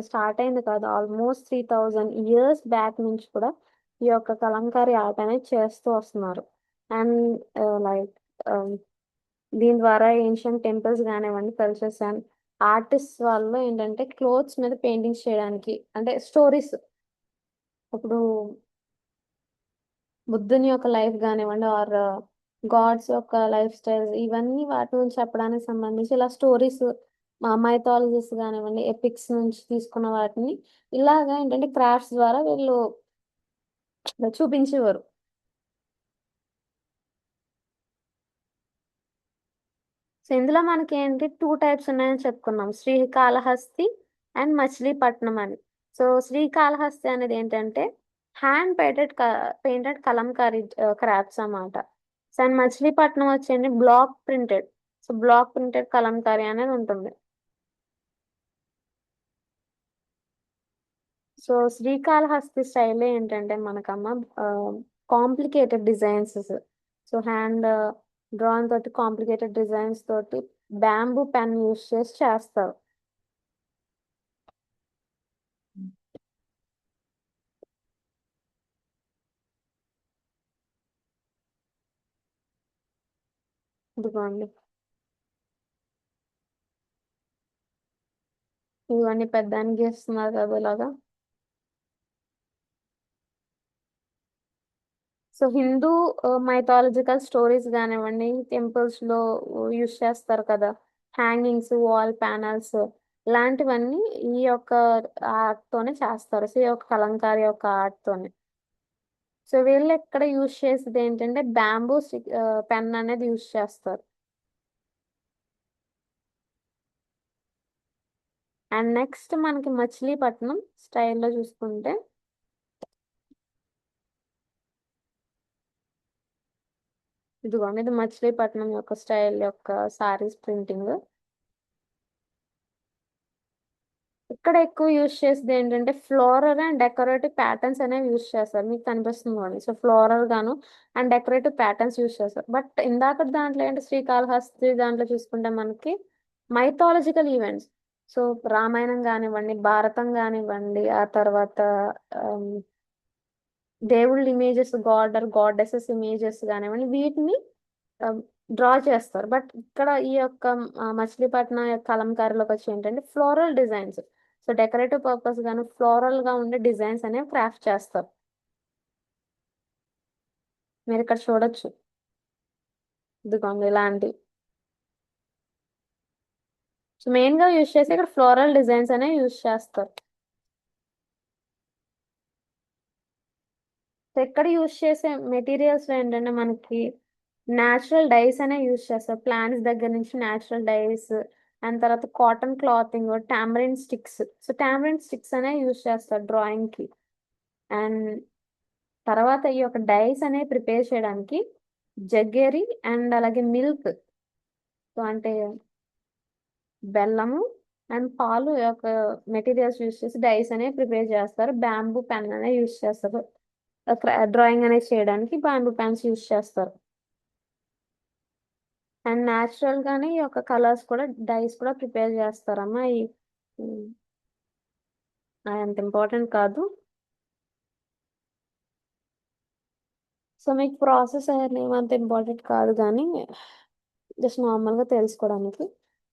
స్టార్ట్ అయింది కాదు, ఆల్మోస్ట్ 3000 years బ్యాక్ నుంచి కూడా ఈ యొక్క కలంకారీ ఆర్ట్ అనేది చేస్తూ వస్తున్నారు. అండ్ లైక్ దీని ద్వారా ఏన్షియంట్ టెంపుల్స్ కానివ్వండి, కల్చర్స్ అండ్ ఆర్టిస్ట్ వాళ్ళు ఏంటంటే క్లోత్స్ మీద పెయింటింగ్స్ చేయడానికి అంటే స్టోరీస్, ఇప్పుడు బుద్ధుని యొక్క లైఫ్ కానివ్వండి ఆర్ గాడ్స్ యొక్క లైఫ్ స్టైల్స్ ఇవన్నీ వాటి నుంచి చెప్పడానికి సంబంధించి ఇలా స్టోరీస్, మా మైథాలజీస్ కానివ్వండి ఎపిక్స్ నుంచి తీసుకున్న వాటిని ఇలాగా ఏంటంటే క్రాఫ్ట్స్ ద్వారా వీళ్ళు చూపించేవారు. సో ఇందులో మనకి ఏంటి టూ టైప్స్ ఉన్నాయని చెప్పుకున్నాం, శ్రీకాళహస్తి అండ్ మచిలీపట్నం అని. సో శ్రీకాళహస్తి అనేది ఏంటంటే హ్యాండ్ పెయింటెడ్ కలంకారీ క్రాఫ్ట్స్ అన్నమాట. సో అండ్ మచిలీపట్నం వచ్చేది block printed, so block printed kalamkari అనేది ఉంటుంది. సో శ్రీకాళహస్తి స్టైల్ ఏంటంటే మనకమ్మ complicated designs, so hand drawing తోటి కాంప్లికేటెడ్ డిజైన్స్ తోటి బ్యాంబూ పెన్ యూస్ చేసి చేస్తారు. ఇదిగోండి, ఇవన్నీ పెద్దానికి గీస్తున్నారు కదా ఇలాగా. సో హిందూ మైథాలజికల్ స్టోరీస్ కానివ్వండి, టెంపుల్స్ లో యూస్ చేస్తారు కదా, హ్యాంగింగ్స్, వాల్ ప్యానల్స్ ఇలాంటివన్నీ ఈ యొక్క ఆర్ట్ తోనే చేస్తారు. సో ఈ యొక్క కలంకారీ యొక్క ఆర్ట్ తోనే. సో వీళ్ళు ఎక్కడ యూస్ చేసేది ఏంటంటే బ్యాంబూ పెన్ అనేది యూస్ చేస్తారు. అండ్ నెక్స్ట్ మనకి మచిలీపట్నం స్టైల్లో చూసుకుంటే ఇదిగోండి, ఇది మచిలీపట్నం యొక్క స్టైల్ యొక్క సారీస్ ప్రింటింగ్. ఇక్కడ ఎక్కువ యూజ్ చేసేది ఏంటంటే ఫ్లోరల్ అండ్ డెకరేటివ్ ప్యాటర్న్స్ అనేవి యూజ్ చేస్తారు. మీకు కనిపిస్తుంది చూడండి. సో ఫ్లోరల్ గాను అండ్ డెకరేటివ్ ప్యాటర్న్స్ యూజ్ చేస్తారు. బట్ ఇందాక దాంట్లో ఏంటి శ్రీకాళహస్తి దాంట్లో చూసుకుంటే మనకి మైథాలజికల్ ఈవెంట్స్, సో రామాయణం కానివ్వండి, భారతం కానివ్వండి, ఆ తర్వాత ఆమ్, దేవుళ్ళ images, god or goddesses images కానివ్వండి, వీటిని డ్రా చేస్తారు. బట్ ఇక్కడ ఈ యొక్క మచిలీపట్నం యొక్క కలంకారీలోకి వచ్చి ఏంటంటే floral designs, so decorative purpose గాను ఫ్లోరల్ గా ఉండే డిజైన్స్ అనేవి క్రాఫ్ట్ చేస్తారు. మీరు ఇక్కడ చూడొచ్చు. ఇదిగోండి ఇలాంటివి. సో మెయిన్ గా యూజ్ చేసి ఇక్కడ ఫ్లోరల్ డిజైన్స్ అనేవి యూజ్ చేస్తారు. సో ఇక్కడ యూజ్ చేసే మెటీరియల్స్ ఏంటంటే మనకి న్యాచురల్ డైస్ అనే యూజ్ చేస్తారు. ప్లాంట్స్ దగ్గర నుంచి న్యాచురల్ డైస్, అండ్ తర్వాత cotton clothing, tamarind sticks. So tamarind sticks అనే యూజ్ చేస్తారు డ్రాయింగ్ కి. అండ్ తర్వాత ఈ యొక్క డైస్ అనేవి ప్రిపేర్ చేయడానికి జగ్గేరి అండ్ అలాగే మిల్క్, సో అంటే బెల్లము అండ్ పాలు యొక్క మెటీరియల్స్ యూజ్ చేసి డైస్ అనేవి ప్రిపేర్ చేస్తారు. బ్యాంబూ పెన్ అనేది యూజ్ చేస్తారు. డ్రాయింగ్ అనేది చేయడానికి బ్యాంబూ పెన్స్ యూజ్ చేస్తారు. అండ్ న్యాచురల్ గానే ఈ యొక్క కలర్స్ కూడా డైస్ కూడా ప్రిపేర్ చేస్తారమ్మా. ఉమ్, అంత ఇంపార్టెంట్ కాదు. సో మీకు ప్రాసెస్ అనేది ఏమంత ఇంపార్టెంట్ కాదు కానీ జస్ట్ నార్మల్గా తెలుసుకోవడానికి.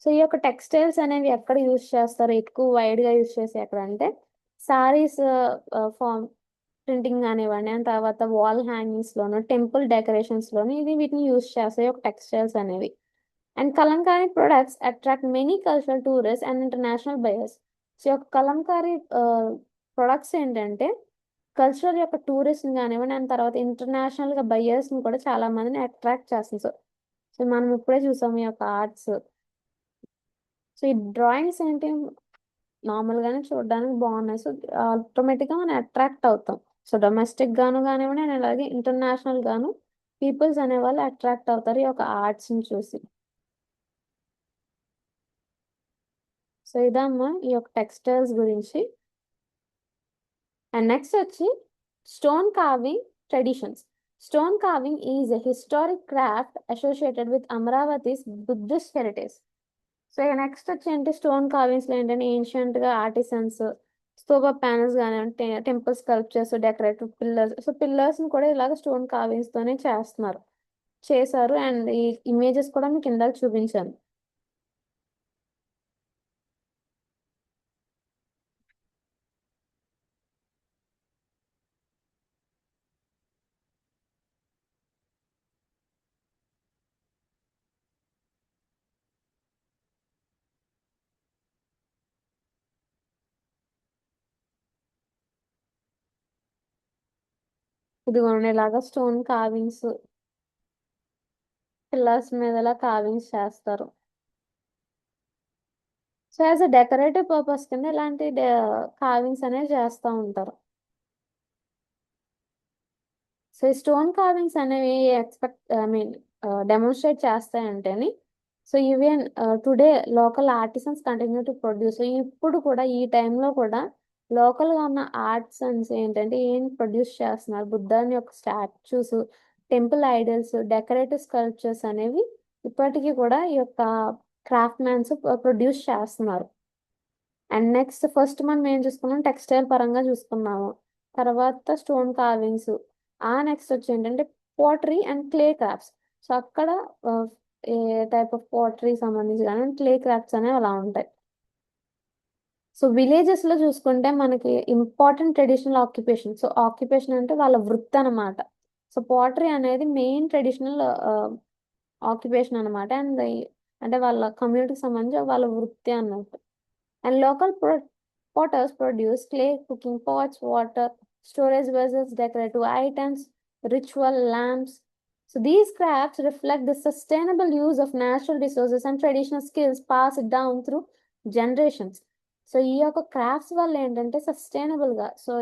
సో ఈ యొక్క టెక్స్టైల్స్ అనేవి ఎక్కడ యూజ్ చేస్తారు, ఎక్కువ వైడ్గా యూజ్ చేసి ఎక్కడ అంటే సారీస్ ఫామ్ ప్రింటింగ్ కానివ్వండి, అండ్ తర్వాత వాల్ హ్యాంగింగ్స్ లోను, టెంపుల్ డెకరేషన్స్ లోను ఇది వీటిని యూజ్ చేస్తాయి ఒక టెక్స్టైల్స్ అనేవి. And Kalamkari products attract many cultural tourist and international buyers. So ఈ యొక్క కలంకారీ ప్రొడక్ట్స్ ఏంటంటే కల్చరల్ యొక్క టూరిస్ట్ కానివ్వండి, అండ్ తర్వాత ఇంటర్నేషనల్ గా బయర్స్ ని కూడా చాలా మందిని అట్రాక్ట్ చేస్తుంది. సో సో మనం ఇప్పుడే చూసాం ఈ యొక్క ఆర్ట్స్. సో ఈ డ్రాయింగ్స్ ఏంటి నార్మల్ గానే చూడడానికి బాగున్నాయి. సో ఆటోమేటిక్ గా మనం అట్రాక్ట్ అవుతాం. సో డొమెస్టిక్ గాను కానివ్వండి, అండ్ అలాగే ఇంటర్నేషనల్ గాను పీపుల్స్ అనేవాళ్ళు అట్రాక్ట్ అవుతారు ఈ యొక్క ఆర్ట్స్ ని చూసి. సో ఇదమ్మా ఈ యొక్క టెక్స్టైల్స్ గురించి. అండ్ నెక్స్ట్ వచ్చి stone carving traditions. Stone carving is a historic craft associated with Amaravati's Buddhist heritage. So ఇక నెక్స్ట్ వచ్చి ఏంటి స్టోన్ కార్వింగ్స్ లో ఏంటంటే ఏన్షియంట్ గా ఆర్టిసన్స్ స్తూప ప్యానల్స్ కానివ్వండి, temple sculptures, decorative pillars. So pillars ని కూడా ఇలాగ స్టోన్ కార్వింగ్స్ తోనే చేశారు. అండ్ ఈ ఇమేజెస్ కూడా మీకు ఇందాక చూపించాను. ఇదిగోండి ఇలాగా స్టోన్ కార్వింగ్స్ పిల్లర్స్ మీద ఇలా కార్వింగ్స్ చేస్తారు. So as a decorative purpose కింద ఇలాంటి కార్వింగ్స్ అనేవి చేస్తూ ఉంటారు. సో ఈ స్టోన్ కార్వింగ్స్ అనేవి డెమోన్స్ట్రేట్ చేస్తాయంటేని so even today local artisans continue to produce. ఇప్పుడు కూడా ఈ టైంలో కూడా లోకల్ గా ఉన్న ఆర్టిసన్స్ ఏంటంటే ఏం ప్రొడ్యూస్ చేస్తున్నారు, బుద్ధాని యొక్క statues, temple idols, decorative sculptures అనేవి ఇప్పటికీ కూడా ఈ యొక్క క్రాఫ్ట్ మ్యాన్స్ ప్రొడ్యూస్ చేస్తున్నారు. అండ్ నెక్స్ట్ ఫస్ట్ మనం ఏం చూసుకున్నాం టెక్స్టైల్ పరంగా చూసుకున్నాము, తర్వాత స్టోన్ కార్వింగ్స్. ఆ నెక్స్ట్ వచ్చి ఏంటంటే pottery and clay crafts. So అక్కడ ఆ, ఏ టైప్ ఆఫ్ పోటరీ సంబంధించి కానీ క్లే క్రాఫ్ట్స్ అనేవి అలా ఉంటాయి. సో విలేజెస్ లో చూసుకుంటే మనకి important traditional occupation. So occupation అంటే వాళ్ళ వృత్తి అనమాట. సో పోటరీ అనేది మెయిన్ ట్రెడిషనల్ ఆక్యుపేషన్ అనమాట. అండ్ అంటే వాళ్ళ కమ్యూనిటీకి సంబంధించి వాళ్ళ వృత్తి అన్నట్టు. And local potters produce clay cooking pots, water storage vessels, decorative items, ritual lamps. So these crafts reflect the sustainable use of natural resources and traditional skills passed down through generations. So ఈ యొక్క crafts వల్ల ఏంటంటే sustainable గా so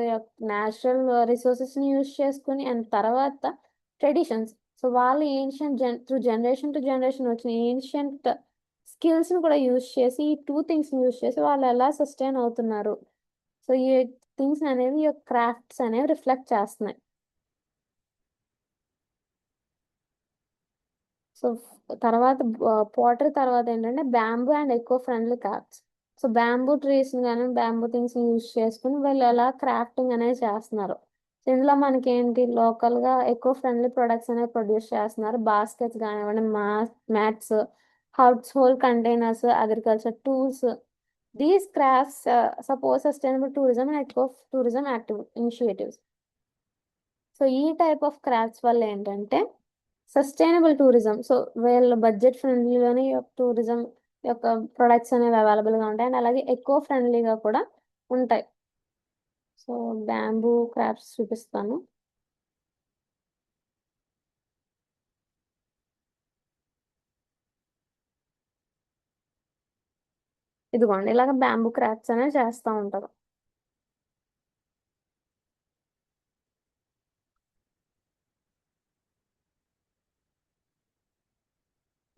natural resources ని use చేసుకుని and తర్వాత traditions. So వాళ్ళు ancient through generation to generation వచ్చిన ఏన్షియంట్ స్కిల్స్ ని కూడా యూజ్ చేసి ఈ టూ థింగ్స్ యూజ్ చేసి వాళ్ళు ఎలా సస్టైన్ అవుతున్నారు. సో ఈ థింగ్స్ అనేవి ఈ క్రాఫ్ట్స్ అనేవి రిఫ్లెక్ట్ చేస్తున్నాయి. సో తర్వాత పోటరీ తర్వాత ఏంటంటే bamboo and eco friendly crafts. So bamboo trees కానీ బ్యాంబూ థింగ్స్ యూజ్ చేసుకుని వీళ్ళు ఎలా క్రాఫ్టింగ్ అనేది చేస్తున్నారు. సో ఇందులో మనకి ఏంటి లోకల్ గా ఎకో ఫ్రెండ్లీ ప్రొడక్ట్స్ అనేవి ప్రొడ్యూస్ చేస్తున్నారు. బాస్కెట్స్ కానివ్వండి, mats, house hold containers, agriculture tools. These crafts suppose sustainable tourism and eco tourism active initiatives. So ఈ టైప్ ఆఫ్ క్రాఫ్ట్స్ వల్ల ఏంటంటే సస్టైనబుల్ టూరిజం. సో వీళ్ళ బడ్జెట్ ఫ్రెండ్లీలోని టూరిజం యొక్క products అనేవి అవైలబుల్గా ఉంటాయి అండ్ అలాగే ఎకో ఫ్రెండ్లీగా కూడా ఉంటాయి. సో బ్యాంబూ క్రాఫ్ట్స్ చూపిస్తాను. ఇదిగోండి ఇలాగ బ్యాంబూ క్రాఫ్ట్స్ అనేవి చేస్తూ ఉంటారు.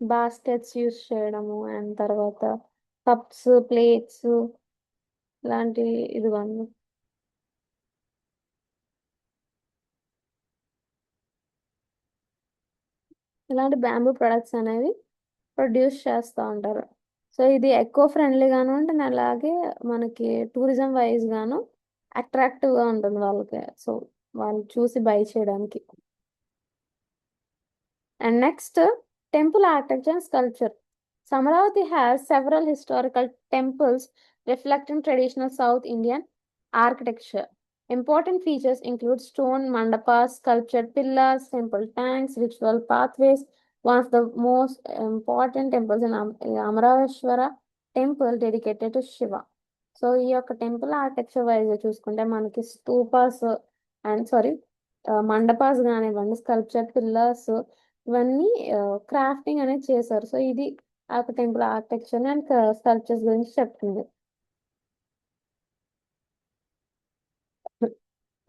బాస్కెట్స్ యూస్ చేయడము అండ్ తర్వాత కప్స్, ప్లేట్స్ ఇలాంటివి ఇదిగోండి. ఇలాంటి బ్యాంబూ ప్రొడక్ట్స్ అనేవి ప్రొడ్యూస్ చేస్తూ ఉంటారు. సో ఇది ఎకో ఫ్రెండ్లీగాను ఉంటుంది అలాగే మనకి టూరిజం వైజ్ గాను అట్రాక్టివ్గా ఉంటుంది వాళ్ళకి. సో వాళ్ళు చూసి బై చేయడానికి. And next, temple architecture and sculpture. Samravati has several historical temples reflecting traditional South Indian architecture. Important features include stone mandapas, sculptured pillars, temple tanks, ritual pathways. One of the most important temples in Amaraveshwara temple dedicated to Shiva. So ఈ యొక్క temple architecture wise చూసుకుంటే మనకి స్తూపాస్ and sorry mandapas కానివ్వండి, sculpture pillars ఇవన్నీ crafting అనేది చేశారు. So ఇది ఆ టెంపుల్ ఆర్కిటెక్చర్ అండ్ స్కల్ప్చర్స్ గురించి చెప్తుంది.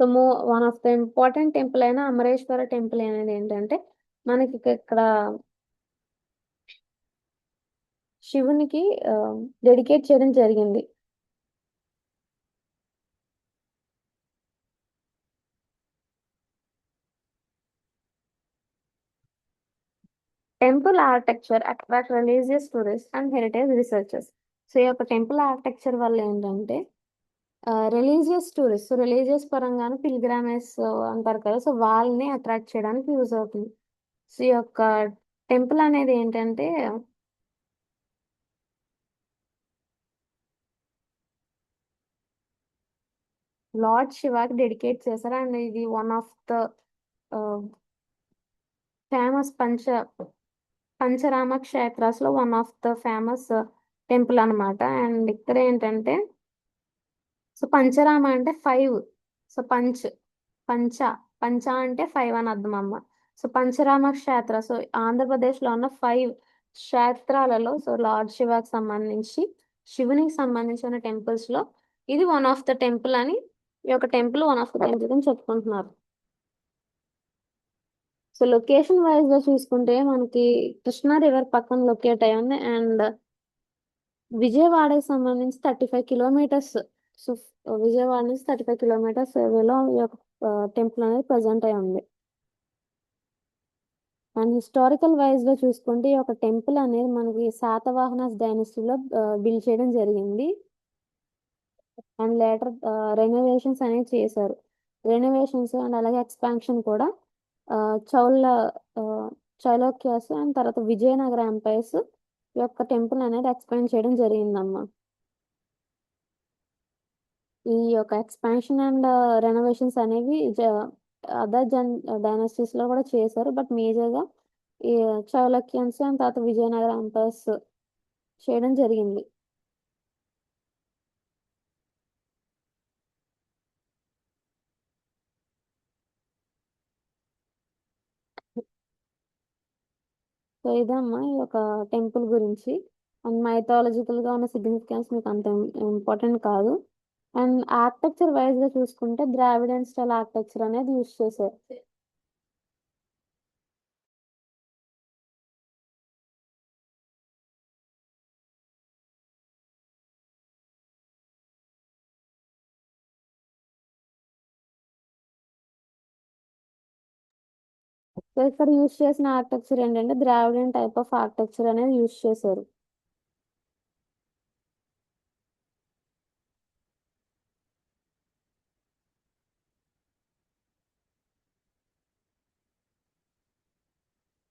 So one of the important temple అయిన అమరేశ్వర టెంపుల్ అనేది ఏంటంటే మనకి ఇక్కడ శివునికి డెడికేట్ చేయడం జరిగింది. Temple architecture attract religious tourist and heritage researchers. So ఈ యొక్క టెంపుల్ ఆర్కిటెక్చర్ వల్ల ఏంటంటే రిలీజియస్ టూరిస్ట్, రిలీజియస్ పరంగాను పిల్గ్రామేజ్ అంటారు కదా, సో వాళ్ళని అట్రాక్ట్ చేయడానికి యూజ్ అవుతుంది. సో ఈ యొక్క టెంపుల్ అనేది ఏంటంటే లార్డ్ శివాకి డెడికేట్ చేశారు అండ్ ఇది one of the famous Pancharama క్షేత్రాస్ లో one of the famous temple అన్నమాట. అండ్ ఇక్కడ ఏంటంటే సో పంచరామ అంటే ఫైవ్. సో పంచ పంచ అంటే ఫైవ్ అని అర్థం అమ్మ. సో పంచరామ క్షేత్ర, సో ఆంధ్రప్రదేశ్ లో ఉన్న ఫైవ్ క్షేత్రాలలో సో లార్డ్ శివకి సంబంధించి శివునికి సంబంధించిన టెంపుల్స్ లో ఇది వన్ ఆఫ్ ద టెంపుల్ అని, ఈ యొక్క temple one of the temple అని చెప్పుకుంటున్నారు. సో లొకేషన్ వైజ్ గా చూసుకుంటే మనకి కృష్ణా రివర్ పక్కన లొకేట్ అయి ఉంది అండ్ విజయవాడకి సంబంధించి 35 కిలోమీటర్స్. సో విజయవాడ నుంచి 35 కిలోమీటర్స్ వేలో ఈ యొక్క టెంపుల్ అనేది ప్రజెంట్ అయి ఉంది. అండ్ హిస్టారికల్ వైజ్ గా చూసుకుంటే ఈ యొక్క టెంపుల్ అనేది మనకి శాతవాహనస్ డైనస్టీలో బిల్డ్ చేయడం జరిగింది అండ్ లేటర్ రెనోవేషన్స్ అనేవి చేశారు. రెనోవేషన్స్ అండ్ అలాగే ఎక్స్పాన్షన్ కూడా ఆ, చౌల ఆ, చౌలోక్యాస్ అండ్ తర్వాత విజయనగర ఎంపైర్స్ ఈ యొక్క టెంపుల్ అనేది ఎక్స్పాండ్ చేయడం జరిగిందమ్మా. ఈ యొక్క ఎక్స్పాన్షన్ అండ్ రెనోవేషన్స్ అనేవి అదర్ డైనాసిటీస్ లో కూడా చేశారు, బట్ మేజర్ గా ఈ చాళుక్యన్స్ అండ్ తర్వాత విజయనగర ఎంపైర్స్ చేయడం జరిగింది. సో ఇదమ్మా ఈ యొక్క టెంపుల్ గురించి. అండ్ మైథాలజికల్ గా ఉన్న సిగ్నిఫికెన్స్ మీకు అంత ఇంపార్టెంట్ కాదు. అండ్ ఆర్కిటెక్చర్ వైజ్ గా చూసుకుంటే ద్రావిడియన్ స్టైల్ ఆర్కిటెక్చర్ అనేది యూస్ చేశారు. సో ఇక్కడ యూస్ చేసిన ఆర్కిటెక్చర్ ఏంటంటే ద్రావిడియన్ టైప్ ఆఫ్ ఆర్కిటెక్చర్ అనేది యూస్ చేశారు.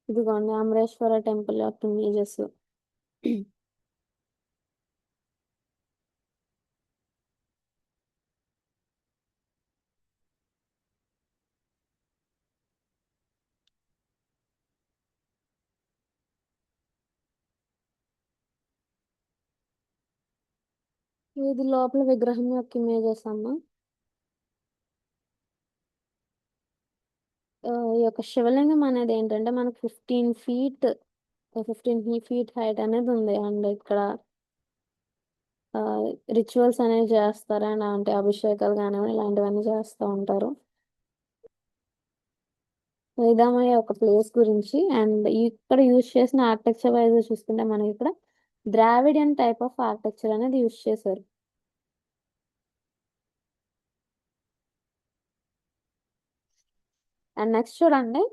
ఇదిగోండి అమరేశ్వర టెంపుల్ యొక్క ఇమేజెస్. ఇది లోపల విగ్రహం యొక్క ఇమేజెస్ అమ్మ. ఈ యొక్క శివలింగం అనేది ఏంటంటే మనకు 15 ఫీట్ హైట్ అనేది ఉంది. అండ్ ఇక్కడ రిచువల్స్ అనేవి చేస్తారు. అండ్ అంటే అభిషేకాలు కానివ్వండి ఇలాంటివన్నీ చేస్తూ ఉంటారు. ఇదమ్మయ్య ఒక ప్లేస్ గురించి. అండ్ ఇక్కడ యూజ్ చేసిన ఆర్కిటెక్చర్ వైజ్ చూసుకుంటే మనకి ఇక్కడ ద్రావిడియన్ టైప్ ఆఫ్ ఆర్కిటెక్చర్ అనేది యూజ్ చేశారు. అండ్ నెక్స్ట్ చూడండి,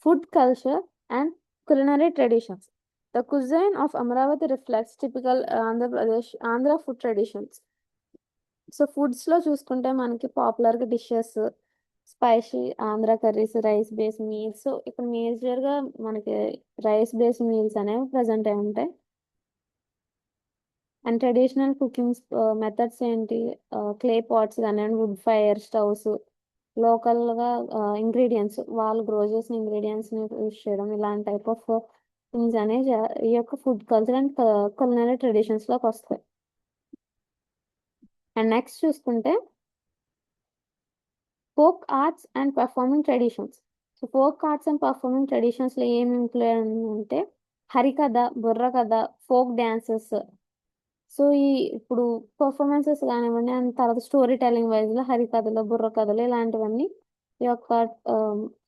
food culture and culinary traditions. The cuisine of Amaravati reflects typical Andhra food traditions. So foods లో చూసుకుంటే మనకి పాపులర్ గా dishes spicy Andhra curries, rice base meals. So ఇక్కడ major గా మనకి రైస్ బేస్ మీల్స్ అనేవి ప్రజెంట్ అయి ఉంటాయి. అండ్ ట్రెడిషనల్ కుకింగ్ మెథడ్స్ ఏంటి, క్లే పాట్స్ కానివ్వండి, వుడ్ ఫైర్ స్టవ్స్, లోకల్ గా ఇంగ్రీడియంట్స్ వాళ్ళు గ్రో చేసిన ఇంగ్రీడియంట్స్ ని యూస్ చేయడం, ఇలాంటి టైప్ ఆఫ్ థింగ్స్ అనేవి ఈ యొక్క food culture and culinary traditions లోకి వస్తాయి. అండ్ నెక్స్ట్ చూసుకుంటే folk arts and performing traditions. So folk arts and performing traditions లో ఏమి ఇంక్లూడ్ అంటే హరికథ, బుర్రకథ, ఫోక్ డాన్సెస్. సో ఇప్పుడు పర్ఫార్మెన్సెస్ కానివ్వండి, అండ్ తర్వాత స్టోరీ టెల్లింగ్ వైజ్ లో హరికథలు, బుర్రకథలు ఇలాంటివన్నీ ఈ యొక్క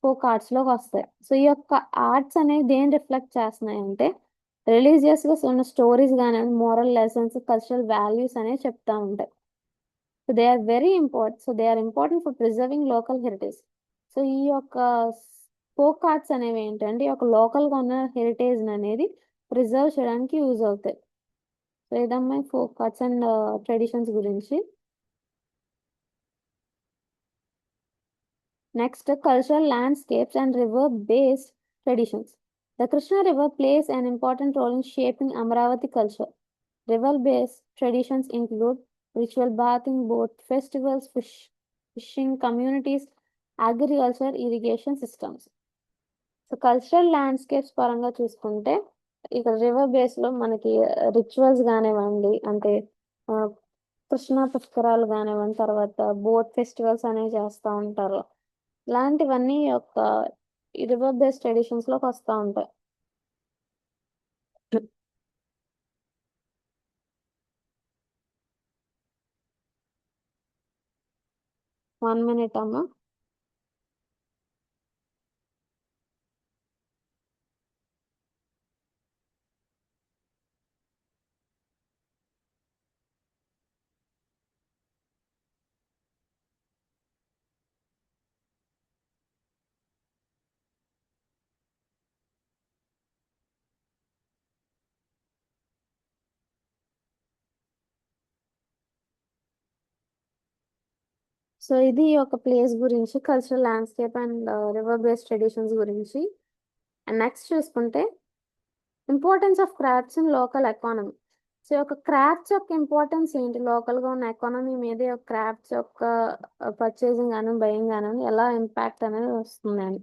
ఫోక్ ఆర్ట్స్ లోకి వస్తాయి. సో ఈ యొక్క ఆర్ట్స్ అనేవి దేని రిఫ్లెక్ట్ చేస్తున్నాయి అంటే రిలీజియస్ గా ఉన్న స్టోరీస్ కానివ్వండి, మోరల్ లెసన్స్, కల్చరల్ వాల్యూస్ అనేవి చెప్తా ఉంటాయి. So they are very important. So they are important for preserving local heritage. So ఈ యొక్క ఫోక్ ఆర్ట్స్ అనేవి ఏంటంటే ఈ యొక్క లోకల్ గా ఉన్న హెరిటేజ్ అనేది ప్రిజర్వ్ చేయడానికి యూజ్ అవుతాయి. సో ఇదమ్మా ఫోక్ ఆర్ట్స్ అండ్ ట్రెడిషన్స్ గురించి. Next cultural landscapes and river based traditions. The Krishna River plays an important role in shaping Amaravati culture. River-based traditions include ritual bathing, boat festivals, fishing communities, agriculture, irrigation systems. So cultural landscapes పరంగా చూసుకుంటే ఇక్కడ river base లో మనకి rituals కానివ్వండి, అంటే ఆ, కృష్ణా పుష్కరాలు కానివ్వండి, తర్వాత బోట్ ఫెస్టివల్స్ అనేవి చేస్తూ ఉంటారు. ఇలాంటివన్నీ యొక్క రివర్ బేస్డ్ ట్రెడిషన్స్ లోకి వస్తూ ఉంటాయి. 1 minute అమ్మా. సో ఇది ఒక ప్లేస్ గురించి cultural landscape and river based traditions గురించి. అండ్ నెక్స్ట్ చూసుకుంటే importance of crafts in local economy. So ఈ యొక్క క్రాఫ్ట్స్ యొక్క ఇంపార్టెన్స్ ఏంటి లోకల్ గా ఉన్న ఎకానమీ మీద ఈ యొక్క క్రాఫ్ట్స్ యొక్క పర్చేసింగ్ కానీ బయింగ్ కానీ ఎలా ఇంపాక్ట్ అనేది వస్తుంది అని.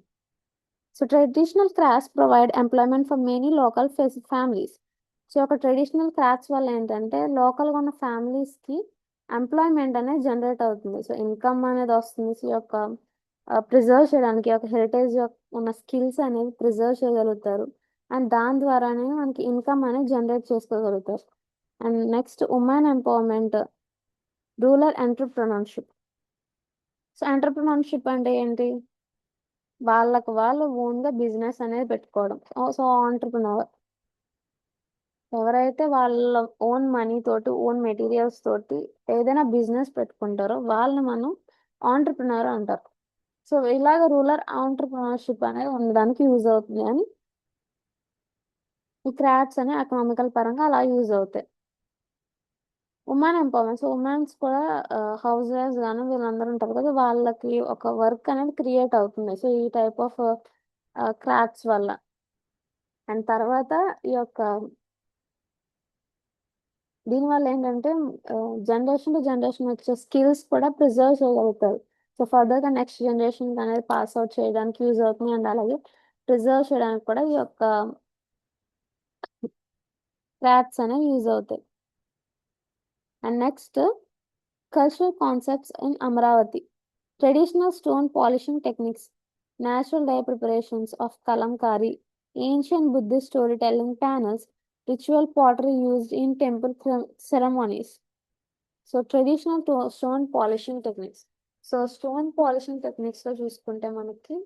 So traditional crafts provide employment for many local families. So ఒక ట్రెడిషనల్ క్రాఫ్ట్స్ వల్ల ఏంటంటే లోకల్ గా ఉన్న ఫ్యామిలీస్ కి ఎంప్లాయ్మెంట్ అనేది జనరేట్ అవుతుంది. సో ఇన్కమ్ అనేది వస్తుంది. సో ఈ యొక్క ప్రిజర్వ్ చేయడానికి ఒక హెరిటేజ్ ఉన్న స్కిల్స్ అనేవి ప్రిజర్వ్ చేయగలుగుతారు. అండ్ దాని ద్వారానే మనకి ఇన్కమ్ అనేది జనరేట్ చేసుకోగలుగుతారు. And next women empowerment, rural entrepreneurship. So entrepreneurship అంటే ఏంటి, వాళ్ళకు వాళ్ళు ఓన్ గా బిజినెస్ అనేది పెట్టుకోవడం. సో ఆంటర్ప్రినర్ ఎవరైతే వాళ్ళ ఓన్ మనీ తోటి, ఓన్ మెటీరియల్స్ తోటి ఏదైనా బిజినెస్ పెట్టుకుంటారో వాళ్ళని మనం ఆంటర్ప్రినర్ అంటారు. సో ఇలాగ రూరల్ ఆంటర్ప్రినర్షిప్ అనేది ఉండడానికి యూజ్ అవుతుంది అని ఈ క్రాఫ్ట్స్ అనే ఎకనామికల్ పరంగా అలా యూజ్ అవుతాయి. Women empowerment. సో ఉమెన్స్ కూడా హౌస్ వైఫ్స్ గాను వీళ్ళందరూ ఉంటారు కదా, వాళ్ళకి ఒక వర్క్ అనేది క్రియేట్ అవుతుంది. సో ఈ టైప్ ఆఫ్ క్రాఫ్ట్స్ వల్ల. అండ్ తర్వాత ఈ యొక్క దీనివల్ల ఏంటంటే జనరేషన్ టు జనరేషన్ వచ్చే స్కిల్స్ కూడా ప్రిజర్వ్ చేయగలుగుతారు. సో ఫర్దర్ గా నెక్స్ట్ జనరేషన్ అనేది పాస్ అవుట్ చేయడానికి యూజ్ అవుతుంది. అండ్ అలాగే ప్రిజర్వ్ చేయడానికి కూడా ఈ యొక్క క్రాఫ్ట్స్ అనేవి యూజ్ అవుతాయి. And next, cultural concepts in Amravati. Traditional stone polishing techniques, natural dye preparations of kalamkari, ancient Buddhist storytelling panels, ritual pottery used in temple ceremonies. So traditional stone polishing techniques. So stone polishing techniques లో చూసుకుంటే మనకి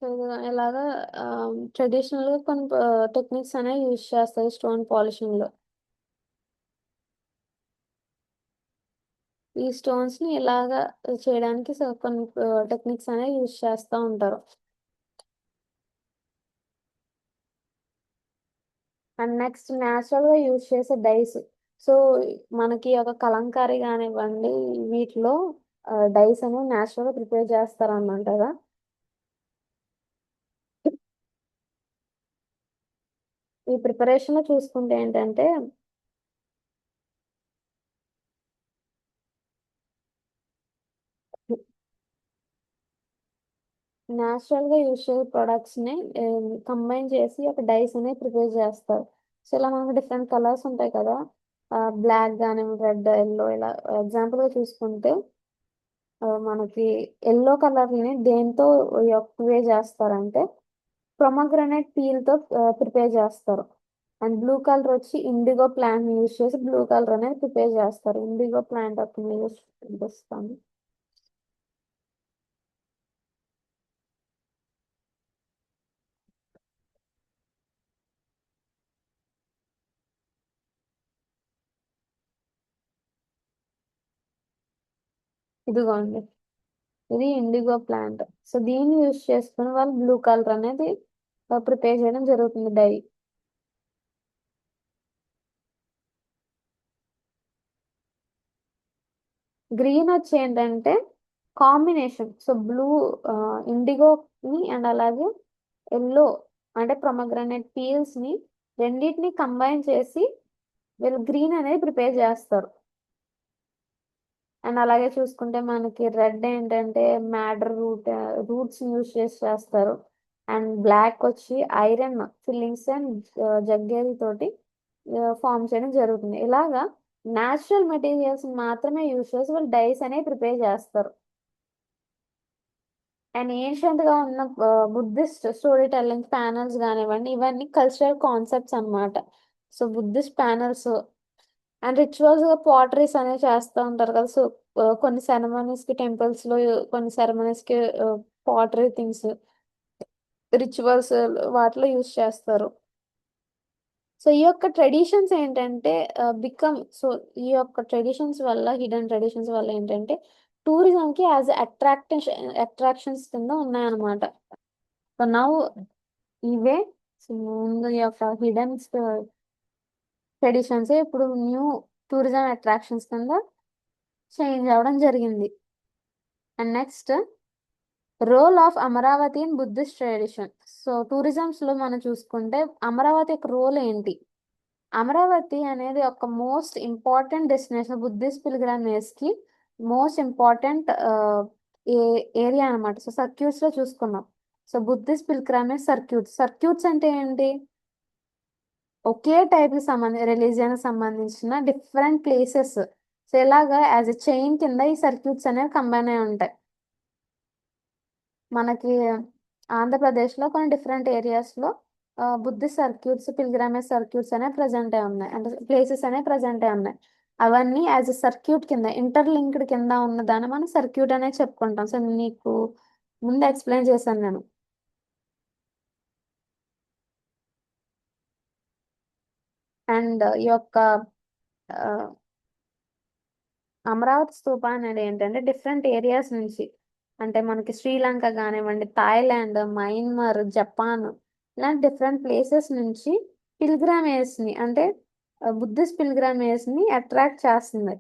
so ఇలాగా traditional గా కొన్ని techniques అనేవి use చేస్తారు stone polishing లో. ఈ స్టోన్స్ ని ఇలాగా చేయడానికి కొన్ని టెక్నిక్స్ అనేవి యూజ్ చేస్తూ ఉంటారు. అండ్ నెక్స్ట్ న్యాచురల్ గా యూజ్ చేసే డైస్. సో మనకి ఒక కలంకారీ కానివ్వండి, వీటిలో డైస్ అనేవి న్యాచురల్ గా ప్రిపేర్ చేస్తారు అన్నమాట కదా. ఈ ప్రిపరేషన్ లో చూసుకుంటే ఏంటంటే న్యాచురల్ గా యూజ్ చేసే ప్రొడక్ట్స్ ని కంబైన్ చేసి ఒక డైస్ అనేది ప్రిపేర్ చేస్తారు. సో ఇలా మనకు డిఫరెంట్ కలర్స్ ఉంటాయి కదా, బ్లాక్ కానీ రెడ్ ఎల్లో ఇలా. ఎగ్జాంపుల్ గా చూసుకుంటే మనకి ఎల్లో కలర్ ని దేంతో ప్రిపేర్ చేస్తారంటే ప్రొమగ్రనేట్ పీల్ తో ప్రిపేర్ చేస్తారు. అండ్ బ్లూ కలర్ వచ్చి ఇండిగో ప్లాంట్ యూజ్ చేసి బ్లూ కలర్ అనేది ప్రిపేర్ చేస్తారు. ఇండిగో ప్లాంట్ ఒక యూజ్ చూపిస్తాను. ఇదిగోండి, ఇది ఇండిగో ప్లాంట్. సో దీన్ని యూజ్ చేసుకుని వాళ్ళు బ్లూ కలర్ అనేది ప్రిపేర్ చేయడం జరుగుతుంది డై. గ్రీన్ వచ్చి ఏంటంటే కాంబినేషన్. సో బ్లూ ఇండిగోని అండ్ అలాగే ఎల్లో అంటే ప్రొమగ్రనేట్ పీల్స్ ని రెండింటిని కంబైన్ చేసి వీళ్ళు గ్రీన్ అనేది ప్రిపేర్ చేస్తారు. అండ్ అలాగే చూసుకుంటే మనకి రెడ్ ఏంటంటే మ్యాడర్ రూట్స్ యూజ్ చేసి చేస్తారు. అండ్ బ్లాక్ వచ్చి ఐరన్ ఫిల్లింగ్స్ అండ్ జగ్గేరి తోటి ఫామ్ చేయడం జరుగుతుంది. ఇలాగా న్యాచురల్ మెటీరియల్స్ మాత్రమే యూజ్ చేసి వాళ్ళు డైస్ అనేవి ప్రిపేర్ చేస్తారు. అండ్ ఏన్షియంట్ గా ఉన్న బుద్ధిస్ట్ స్టోరీ టెల్లింగ్ ప్యానల్స్ కానివ్వండి, ఇవన్నీ కల్చరల్ కాన్సెప్ట్స్ అన్నమాట. So Buddhist panels and rituals గా పాటరీస్ అనేవి చేస్తూ ఉంటారు కదా. సో కొన్ని సెరమనీస్ కి టెంపుల్స్ లో, కొన్ని సెరమనీస్ కి పాటరీ థింగ్స్ రిచువల్స్ వాటిలో యూస్ చేస్తారు. సో ఈ యొక్క ట్రెడిషన్స్ ఏంటంటే ఈ యొక్క ట్రెడిషన్స్ వల్ల, హిడెన్ ట్రెడిషన్స్ వల్ల ఏంటంటే టూరిజం కి యాజ్ అట్రాక్షన్స్ కింద ఉన్నాయన్నమాట. సో నౌ ఇవే సో ముందు ఈ యొక్క హిడెన్ ట్రెడిషన్స్ ఇప్పుడు న్యూ టూరిజం అట్రాక్షన్స్ కింద చేంజ్ అవ్వడం జరిగింది. And next, role of Amaravati in Buddhist tradition. So tourisms లో మనం చూసుకుంటే అమరావతి యొక్క రోల్ ఏంటి? అమరావతి అనేది ఒక most important destination Buddhist pilgrimage కి మోస్ట్ ఇంపార్టెంట్ ఏరియా అనమాట. సో సర్క్యూట్స్ లో చూసుకున్నాం. సో బుద్ధిస్ట్ పిల్గ్రిమేజ్ సర్క్యూట్స్ అంటే ఏంటి? ఒకే టైప్ కి సంబంధించి రిలీజియన్ సంబంధించిన డిఫరెంట్ ప్లేసెస్. సో ఇలాగా యాజ్ ఎ చైన్ కింద ఈ సర్క్యూట్స్ అనేవి కంబైన్ అయి ఉంటాయి. మనకి ఆంధ్రప్రదేశ్లో కొన్ని డిఫరెంట్ ఏరియాస్లో బుద్ధిస్ట్ సర్క్యూట్స్, పిల్గ్రమేజ్ సర్క్యూట్స్ అనేవి ప్రజెంట్ అయి ఉన్నాయి. అంటే ప్లేసెస్ అనేవి ప్రజెంట్ అయి ఉన్నాయి. అవన్నీ యాజ్ ఎ సర్క్యూట్ కింద ఇంటర్లింక్డ్ కింద ఉన్న దాన్ని మనం సర్క్యూట్ అనేది చెప్పుకుంటాం. సో నీకు ముందు ఎక్స్ప్లెయిన్ చేశాను నేను. అండ్ ఈ యొక్క ఆ, అమరావతి స్తూప అనేది ఏంటంటే డిఫరెంట్ ఏరియాస్ నుంచి, అంటే మనకి శ్రీలంక కానివ్వండి, థాయిలాండ్, మయన్మార్, జపాన్ ఇలాంటి డిఫరెంట్ ప్లేసెస్ నుంచి పిల్గ్రామేజ్ ని అంటే బుద్ధిస్ట్ పిల్గ్రామేజ్ ని అట్రాక్ట్ చేస్తుంది.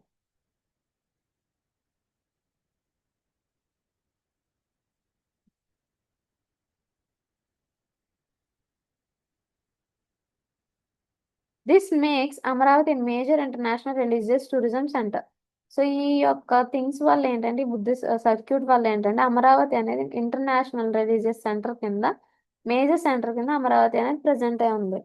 This makes Amaravati major international religious tourism centre. So ఈ యొక్క థింగ్స్ వల్ల ఏంటంటే, ఈ బుద్ధిస్ట్ సర్క్యూట్ వల్ల ఏంటంటే, అమరావతి అనేది ఇంటర్నేషనల్ రిలీజియస్ సెంటర్ కింద, మేజర్ సెంటర్ కింద అమరావతి అనేది ప్రజెంట్ అయి ఉంది.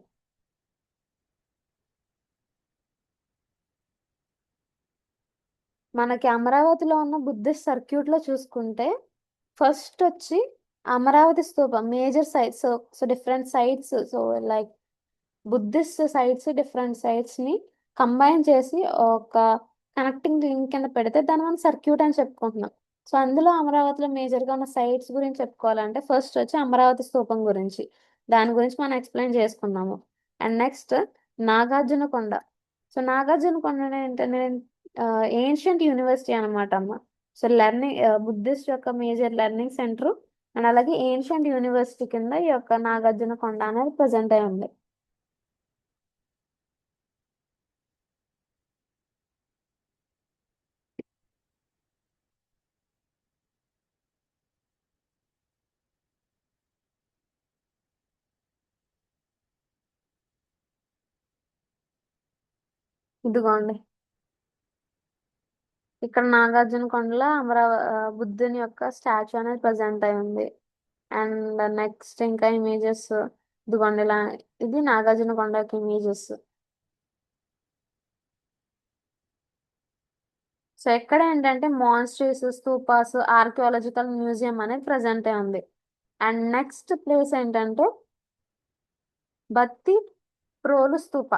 మనకి అమరావతిలో ఉన్న బుద్ధిస్ట్ సర్క్యూట్ లో చూసుకుంటే, ఫస్ట్ వచ్చి అమరావతి స్తూపం major sites. So different sites, so like Buddhist sites, different sites ని కంబైన్ చేసి ఒక కనెక్టింగ్ లింక్ కింద పెడితే దాన్ని మనం సర్క్యూట్ అని చెప్పుకుంటున్నాం. సో అందులో అమరావతిలో మేజర్ గా ఉన్న సైట్స్ గురించి చెప్పుకోవాలంటే, ఫస్ట్ వచ్చి అమరావతి స్తూపం గురించి, దాని గురించి మనం ఎక్స్ప్లెయిన్ చేసుకున్నాము. అండ్ నెక్స్ట్ నాగార్జున కొండ. సో నాగార్జున కొండ ఏంటంటే ఏన్షియంట్ యూనివర్సిటీ అనమాట అమ్మ. సో లెర్నింగ్, బుద్ధిస్ట్ యొక్క మేజర్ లెర్నింగ్ సెంటర్, అండ్ అలాగే ఏన్షియంట్ యూనివర్సిటీ కింద ఈ యొక్క నాగార్జున కొండ అనేది ప్రజెంట్ అయి ఉంది. ఇదిగోండి, ఇక్కడ నాగార్జున కొండలో బుద్ధుని యొక్క స్టాచ్యూ అనేది ప్రజెంట్ అయి ఉంది. అండ్ నెక్స్ట్ ఇంకా ఇమేజెస్, ఇదిగోండి ఇలా, ఇది నాగార్జున కొండ యొక్క ఇమేజెస్. సో ఎక్కడ ఏంటంటే మాన్స్ట్రీస్, స్తూపాస్, ఆర్కియాలజికల్ మ్యూజియం అనేది ప్రజెంట్ అయి ఉంది. అండ్ నెక్స్ట్ ప్లేస్ ఏంటంటే బత్తి ప్రోలు స్తూప.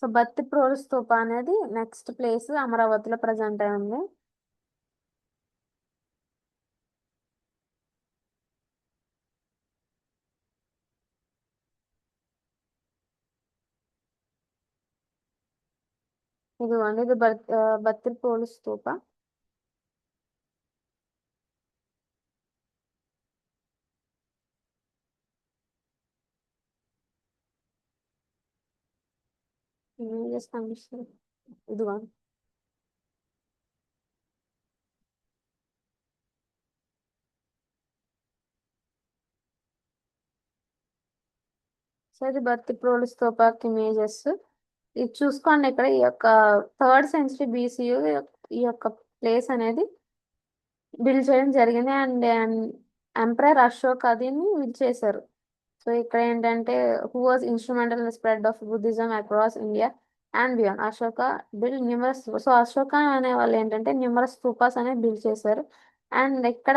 సో బత్తి ప్రోలు స్తూప అనేది నెక్స్ట్ ప్లేస్ అమరావతిలో ప్రజెంట్ అయి ఉంది. ఇదిగోండి, ఇది బత్తి ప్రోలు స్తూప. ఇమేజెస్ కనిపిస్తుంది, ఇదిగోండి. సో ఇది బత్తి ప్రోలు స్తూప ఇమేజెస్. ఇది చూసుకోండి, ఇక్కడ ఈ యొక్క 3rd century BCU ఈ యొక్క ప్లేస్ అనేది బిల్డ్ చేయడం జరిగింది. అండ్ ఎంపరర్ అశోక్ దీన్ని బిల్డ్ చేశారు. సో ఇక్కడ ఏంటంటే, who was instrumental in spread of Buddhism across India and beyond, Ashoka build numerous. So Ashoka అనే వాళ్ళు ఏంటంటే న్యూమరస్ స్తూపాస్ అనేవి బిల్డ్ చేశారు. అండ్ ఇక్కడ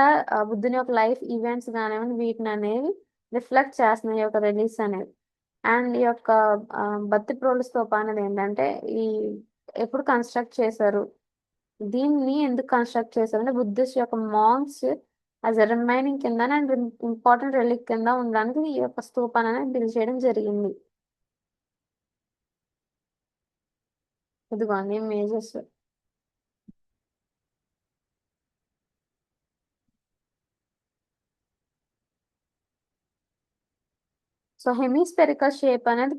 బుద్ధుని యొక్క లైఫ్ ఈవెంట్స్ కానివ్వండి, వీటిని అనేవి రిఫ్లెక్ట్ చేస్తున్నాయి ఈ యొక్క రిలీజ్ అనేది. అండ్ ఈ యొక్క బత్తిప్రోలు స్తూప అనేది ఏంటంటే, ఈ ఎప్పుడు కన్స్ట్రక్ట్ చేశారు, దీన్ని ఎందుకు కన్స్ట్రక్ట్ చేశారు అంటే, బుద్ధిస్ట్ యొక్క మాంగ్స్ యాజ్ ఎ రిమైనింగ్ కింద అండ్ ఇంపార్టెంట్ రిలీక్ కింద ఉండడానికి ఈ యొక్క స్తూపాన్ని అనేది బిల్డ్ చేయడం జరిగింది. ఇదిగోండి ఇమేజెస్. సో హెమిస్పెరికల్ షేప్ అనేది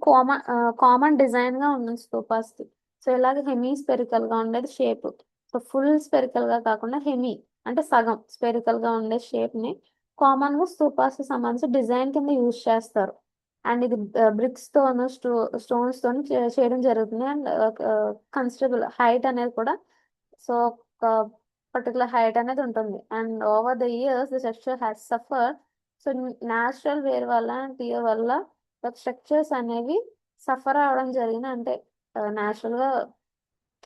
కామన్ డిజైన్ గా ఉంది స్తూపాస్ కి. సో ఇలాగ హెమిస్పెరికల్ గా ఉండేది షేప్. సో ఫుల్ స్పెరికల్ గా కాకుండా హెమీ అంటే సగం స్పెరికల్ గా ఉండే షేప్ ని కామన్ గా స్తూపాస్ కి సంబంధించి డిజైన్ కింద యూజ్ చేస్తారు. అండ్ ఇది బ్రిక్స్ తోను స్టోన్స్ తోను చేయడం జరుగుతుంది. అండ్ కన్సిడరబుల్ హైట్ అనేది కూడా, సో ఒక పర్టికులర్ హైట్ అనేది ఉంటుంది. And over the years the structure has suffer. So natural wear వల్ల అండ్ టియర్ వల్ల స్ట్రక్చర్స్ అనేవి సఫర్ అవడం జరిగింది. అంటే న్యాచురల్ గా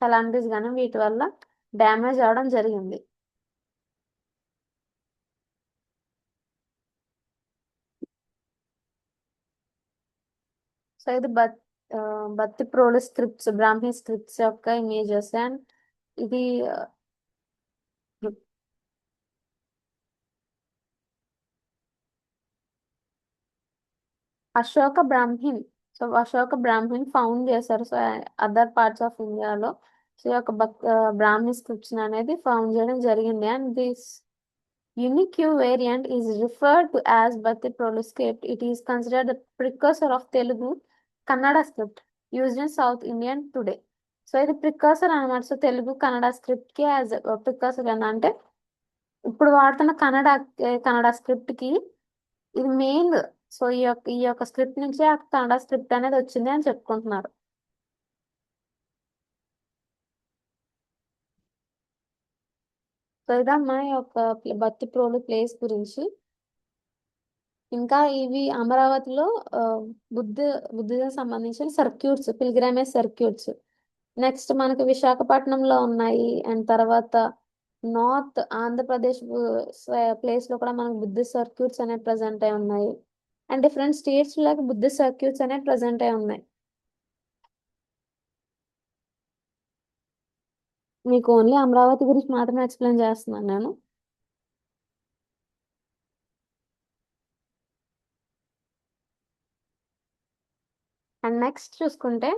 కలామిటీస్ కానీ వీటి వల్ల డ్యామేజ్ అవడం జరిగింది. సో ఇది బత్తి ప్రోలు స్క్రిప్ట్స్, బ్రాహ్మీ స్క్రిప్ట్స్ యొక్క ఇమేజెస్. అండ్ ఇది Ashoka Brahmin. So Ashoka Brahmin found చేశారు. సో అదర్ పార్ట్స్ ఆఫ్ ఇండియాలో సో ఈ యొక్క బ్రాహ్మీ స్క్రిప్ట్స్ అనేది ఫౌండ్ చేయడం జరిగింది. And this unique variant is referred to as Batti Prolu script. It is considered the precursor of Telugu Kannada script used in South Indian today. So ఇది ప్రికాసర్ అనమాట. So Telugu Kannada script కి as ప్రికాసర్ అంటే ఇప్పుడు వాడుతున్న Kannada script కి ఇది మెయిన్ సో ఈ యొక్క స్క్రిప్ట్ నుంచి ఆ కన్నడ స్క్రిప్ట్ అనేది వచ్చింది అని చెప్పుకుంటున్నారు. సో ఇదమ్మా ఈ యొక్క బత్తిప్రోలు ప్లేస్ గురించి. ఇంకా ఇవి అమరావతిలో ఆ, బుద్ధ బుద్ధిజం సంబంధించిన సర్క్యూట్స్, పిల్గ్రిమేజ్ సర్క్యూట్స్. నెక్స్ట్ మనకి విశాఖపట్నంలో ఉన్నాయి. అండ్ తర్వాత నార్త్ ఆంధ్రప్రదేశ్ ప్లేస్ లో కూడా మనకు బుద్ధిస్ట్ సర్క్యూట్స్ అనేవి ప్రజెంట్ అయి ఉన్నాయి. అండ్ డిఫరెంట్ స్టేట్స్ లో బుద్ధిస్ట్ సర్క్యూట్స్ అనేవి ప్రజెంట్ అయి ఉన్నాయి. మీకు ఓన్లీ అమరావతి గురించి మాత్రమే ఎక్స్ప్లెయిన్ చేస్తున్నాను నేను. అండ్ నెక్స్ట్ చూసుకుంటే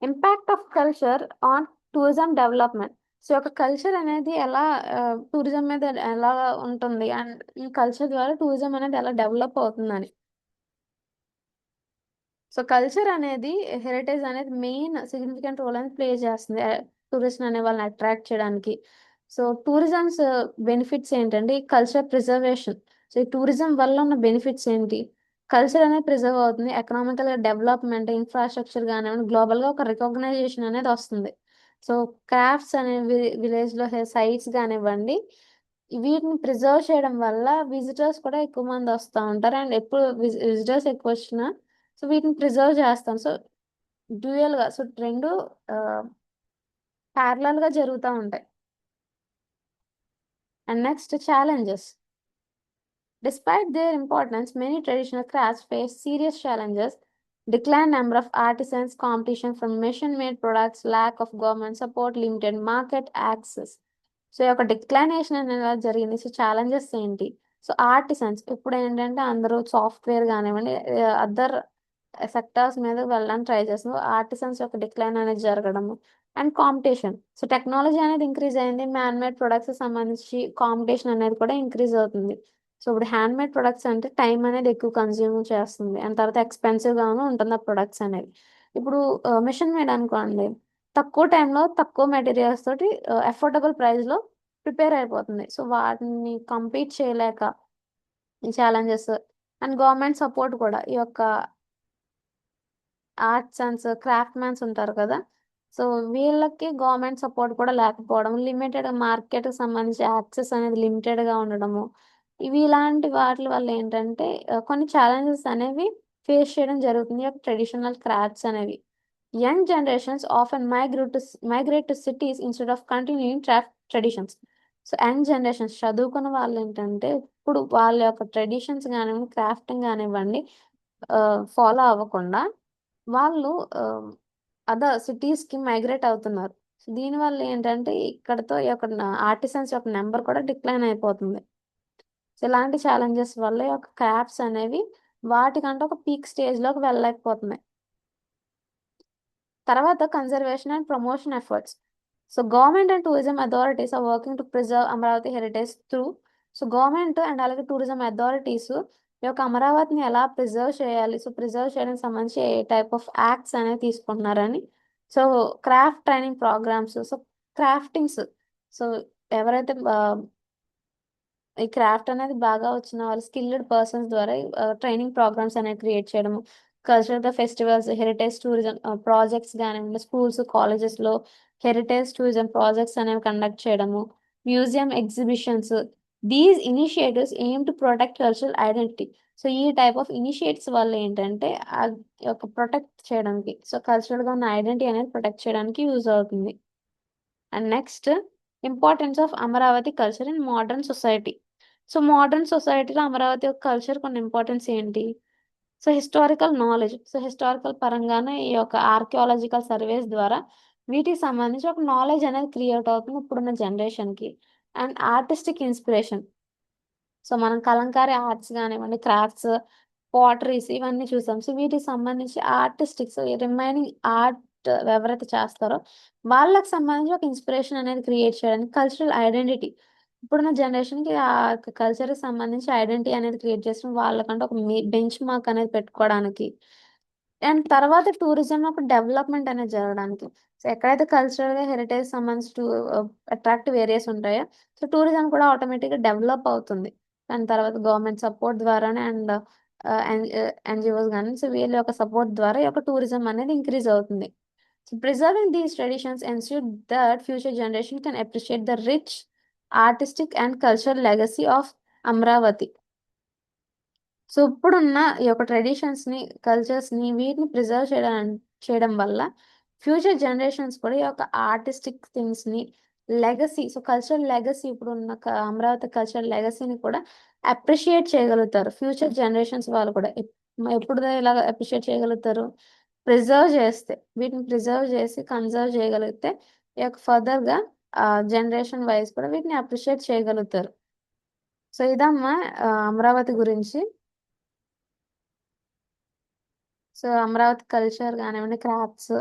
impact of culture on tourism development. So ఒక కల్చర్ అనేది ఎలా టూరిజం మీద ఎలా ఉంటుంది, అండ్ ఈ కల్చర్ ద్వారా టూరిజం అనేది ఎలా డెవలప్ అవుతుందని. సో కల్చర్ అనేది, హెరిటేజ్ అనేది మెయిన్ సిగ్నిఫికెంట్ రోల్ అనేది ప్లే చేస్తుంది టూరిస్ట్ అనే వాళ్ళని అట్రాక్ట్ చేయడానికి. సో టూరిజమ్స్ బెనిఫిట్స్ ఏంటంటే కల్చర్ ప్రిజర్వేషన్. సో ఈ టూరిజం వల్ల ఉన్న బెనిఫిట్స్ ఏంటి? కల్చర్ అనేది ప్రిజర్వ్ అవుతుంది, ఎకనామికల్ డెవలప్మెంట్, ఇన్ఫ్రాస్ట్రక్చర్ కానివ్వండి, గ్లోబల్ గా ఒక రికగ్నైజేషన్ అనేది వస్తుంది. సో క్రాఫ్ట్స్ అనే విలేజ్ లో సైట్స్ కానివ్వండి, వీటిని ప్రిజర్వ్ చేయడం వల్ల విజిటర్స్ కూడా ఎక్కువ మంది వస్తూ ఉంటారు. అండ్ ఎప్పుడు విజిటర్స్ ఎక్కువ వచ్చినా సో వీటిని ప్రిజర్వ్ చేస్తాం. సో డ్యూయల్ గా, సో రెండు ప్యారలల్ గా జరుగుతూ ఉంటాయి. And next challenges. Despite their importance, many traditional crafts face serious challenges. Decline number of artisans, competition from machine-made products, lack of government support, limited market access. So ఈ యొక్క డిక్లైనేషన్ అనేది జరిగింది. So challenges ఏంటి? So artisans ఇప్పుడు ఏంటంటే అందరూ software కానివ్వండి, other sectors మీద వెళ్ళడానికి ట్రై చేస్తున్నారు. ఆర్టిసన్స్ యొక్క డిక్లైన్ అనేది జరగడము. And competition. సో టెక్నాలజీ అనేది ఇంక్రీజ్ అయింది, మ్యాన్ మేడ్ ప్రొడక్ట్స్ సంబంధించి కాంపిటీషన్ అనేది కూడా ఇంక్రీజ్ అవుతుంది. సో ఇప్పుడు హ్యాండ్ మేడ్ ప్రొడక్ట్స్ అంటే టైం అనేది ఎక్కువ కన్జ్యూమ్ చేస్తుంది, అండ్ తర్వాత ఎక్స్పెన్సివ్ గాను ఉంటుంది ఆ ప్రొడక్ట్స్ అనేవి. ఇప్పుడు మిషన్ మేడ్ అనుకోండి, తక్కువ టైంలో తక్కువ మెటీరియల్స్ తోటి అఫోర్డబుల్ ప్రైస్ లో ప్రిపేర్ అయిపోతుంది. సో వాటిని కంపీట్ చేయలేక ఈ ఛాలెంజెస్. అండ్ గవర్నమెంట్ సపోర్ట్ కూడా, ఈ యొక్క ఆర్ట్స్ అండ్ క్రాఫ్ట్ మ్యాన్స్ ఉంటారు కదా, సో వీళ్ళకి గవర్నమెంట్ సపోర్ట్ కూడా లేకపోవడం, లిమిటెడ్ మార్కెట్ సంబంధించి యాక్సెస్ అనేది లిమిటెడ్ గా ఉండడము, ఇవి ఇలాంటి వాటి వల్ల ఏంటంటే కొన్ని ఛాలెంజెస్ అనేవి ఫేస్ చేయడం జరుగుతుంది ట్రెడిషనల్ క్రాఫ్ట్స్ అనేవి. Young generations often migrate to cities instead of continuing traditions. So young generations చదువుకున్న వాళ్ళు ఏంటంటే ఇప్పుడు వాళ్ళ యొక్క ట్రెడిషన్స్ కానివ్వండి, క్రాఫ్టింగ్ కానివ్వండి ఫాలో అవ్వకుండా వాళ్ళు అదర్ సిటీస్ కి మైగ్రేట్ అవుతున్నారు. సో దీనివల్ల ఏంటంటే ఇక్కడతో ఈ యొక్క ఆర్టిసన్స్ యొక్క నెంబర్ కూడా డిక్లైన్ అయిపోతుంది. సో ఇలాంటి ఛాలెంజెస్ వల్ల ఈ యొక్క క్రాఫ్ట్స్ అనేవి వాటికంటే ఒక పీక్ స్టేజ్ లోకి వెళ్ళలేకపోతున్నాయి. తర్వాత conservation and promotion efforts. So government and tourism authorities are working to preserve Amaravati heritage through. So government and అలాగే టూరిజం అథారిటీస్ ఈ యొక్క అమరావతిని ఎలా ప్రిజర్వ్ చేయాలి, సో ప్రిజర్వ్ చేయడానికి సంబంధించి ఏ టైప్ ఆఫ్ యాక్ట్స్ అనేవి తీసుకుంటున్నారని. So craft training programmes, so craftings, so ఎవరైతే ఈ క్రాఫ్ట్ అనేది బాగా వచ్చిన వాళ్ళు స్కిల్డ్ పర్సన్స్ ద్వారా ట్రైనింగ్ ప్రోగ్రామ్స్ అనేవి క్రియేట్ చేయడము, cultural festivals, heritage tourism projects కానివ్వండి, స్కూల్స్ కాలేజెస్ లో హెరిటేజ్ టూరిజం ప్రాజెక్ట్స్ అనేవి కండక్ట్ చేయడము, museum exhibitions. These initiatives aim to protect cultural identity. So ఈ టైప్ ఆఫ్ ఇనిషియేటివ్స్ వల్ల ఏంటంటే ఆ యొక్క ప్రొటెక్ట్ చేయడానికి, సో కల్చరల్ గా ఉన్న ఐడెంటిటీ అనేది ప్రొటెక్ట్ చేయడానికి యూజ్ అవుతుంది. And next importance of Amaravati culture in modern society. So modern సొసైటీలో అమరావతి యొక్క కల్చర్ కొన్ని ఇంపార్టెన్స్ ఏంటి? So historical knowledge. So historical పరంగానే ఈ యొక్క ఆర్కియాలజికల్ సర్వేస్ ద్వారా వీటికి సంబంధించి ఒక నాలెడ్జ్ అనేది క్రియేట్ అవుతుంది ఇప్పుడున్న జనరేషన్ కి. And artistic inspiration. సో మనం కలంకారీ ఆర్ట్స్ కానివ్వండి, క్రాఫ్ట్స్, పాటరీస్ ఇవన్నీ చూసాం. సో వీటికి సంబంధించి ఆర్టిస్టిక్స్, రిమైనింగ్ ఆర్ట్ ఎవరైతే చేస్తారో వాళ్ళకి సంబంధించి ఒక ఇన్స్పిరేషన్ అనేది క్రియేట్ చేయడానికి, కల్చరల్ ఐడెంటిటీ ఇప్పుడున్న జనరేషన్ కి ఆ కల్చర్ కి సంబంధించి ఐడెంటిటీ అనేది క్రియేట్ చేసిన వాళ్ళకంటే ఒక బెంచ్ మార్క్ అనేది పెట్టుకోవడానికి. అండ్ తర్వాత టూరిజం ఒక డెవలప్మెంట్ అనేది జరగడానికి. సో ఎక్కడైతే కల్చరల్ గా హెరిటేజ్ సంబంధించి అట్రాక్టివ్ ఏరియాస్ ఉంటాయో, సో టూరిజం కూడా ఆటోమేటిక్ గా డెవలప్ అవుతుంది. దాని తర్వాత గవర్నమెంట్ సపోర్ట్ ద్వారానే, అండ్ ఎన్జిఓస్ కానీ, సో వీళ్ళ యొక్క సపోర్ట్ ద్వారా ఈ యొక్క టూరిజం అనేది ఇంక్రీజ్ అవుతుంది. So preserving these traditions ensure that future generation can appreciate the rich artistic and cultural legacy of Amaravati. So ఇప్పుడున్న ఈ యొక్క ట్రెడిషన్స్ని, కల్చర్స్ని, వీటిని ప్రిజర్వ్ చేయడం వల్ల ఫ్యూచర్ జనరేషన్స్ కూడా ఈ యొక్క ఆర్టిస్టిక్ థింగ్స్ని, లెగసీ, సో కల్చరల్ లెగసీ, ఇప్పుడున్న అమరావతి కల్చరల్ లెగసీని కూడా అప్రిషియేట్ చేయగలుగుతారు. ఫ్యూచర్ జనరేషన్స్ వాళ్ళు కూడా ఎప్పుడు ఇలాగ అప్రిషియేట్ చేయగలుగుతారు? ప్రిజర్వ్ చేస్తే, వీటిని ప్రిజర్వ్ చేసి కన్జర్వ్ చేయగలిగితే ఈ యొక్క ఫర్దర్గా జనరేషన్ వైజ్ కూడా వీటిని అప్రిషియేట్ చేయగలుగుతారు. సో ఇదమ్మా అమరావతి గురించి. సో అమరావతి కల్చర్ కానివ్వండి, క్రాఫ్ట్స్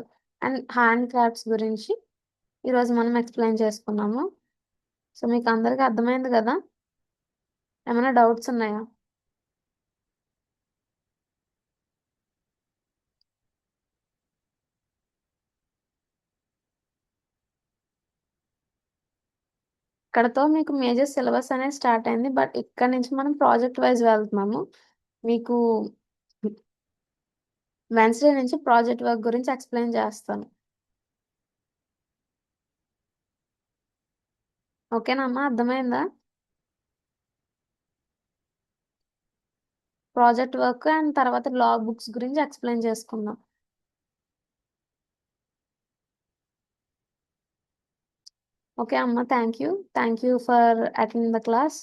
అండ్ హ్యాండ్ క్రాఫ్ట్స్ గురించి ఈరోజు మనం ఎక్స్ప్లెయిన్ చేసుకున్నాము. సో మీకు అందరికీ అర్థమైంది కదా? ఏమైనా డౌట్స్ ఉన్నాయా? ఇక్కడతో మీకు మేజర్ సిలబస్ అనేది స్టార్ట్ అయింది, బట్ ఇక్కడ నుంచి మనం ప్రాజెక్ట్ వైజ్ వెళ్తున్నాము. మీకు వెన్స్డే నుంచి ప్రాజెక్ట్ వర్క్ గురించి ఎక్స్ప్లెయిన్ చేస్తాను. ఓకేనా అమ్మా, అర్థమైందా? ప్రాజెక్ట్ వర్క్ అండ్ తర్వాత లాగ్ బుక్స్ గురించి ఎక్స్ప్లెయిన్ చేసుకుందాం. ఓకే అమ్మా, thank you for attending the class.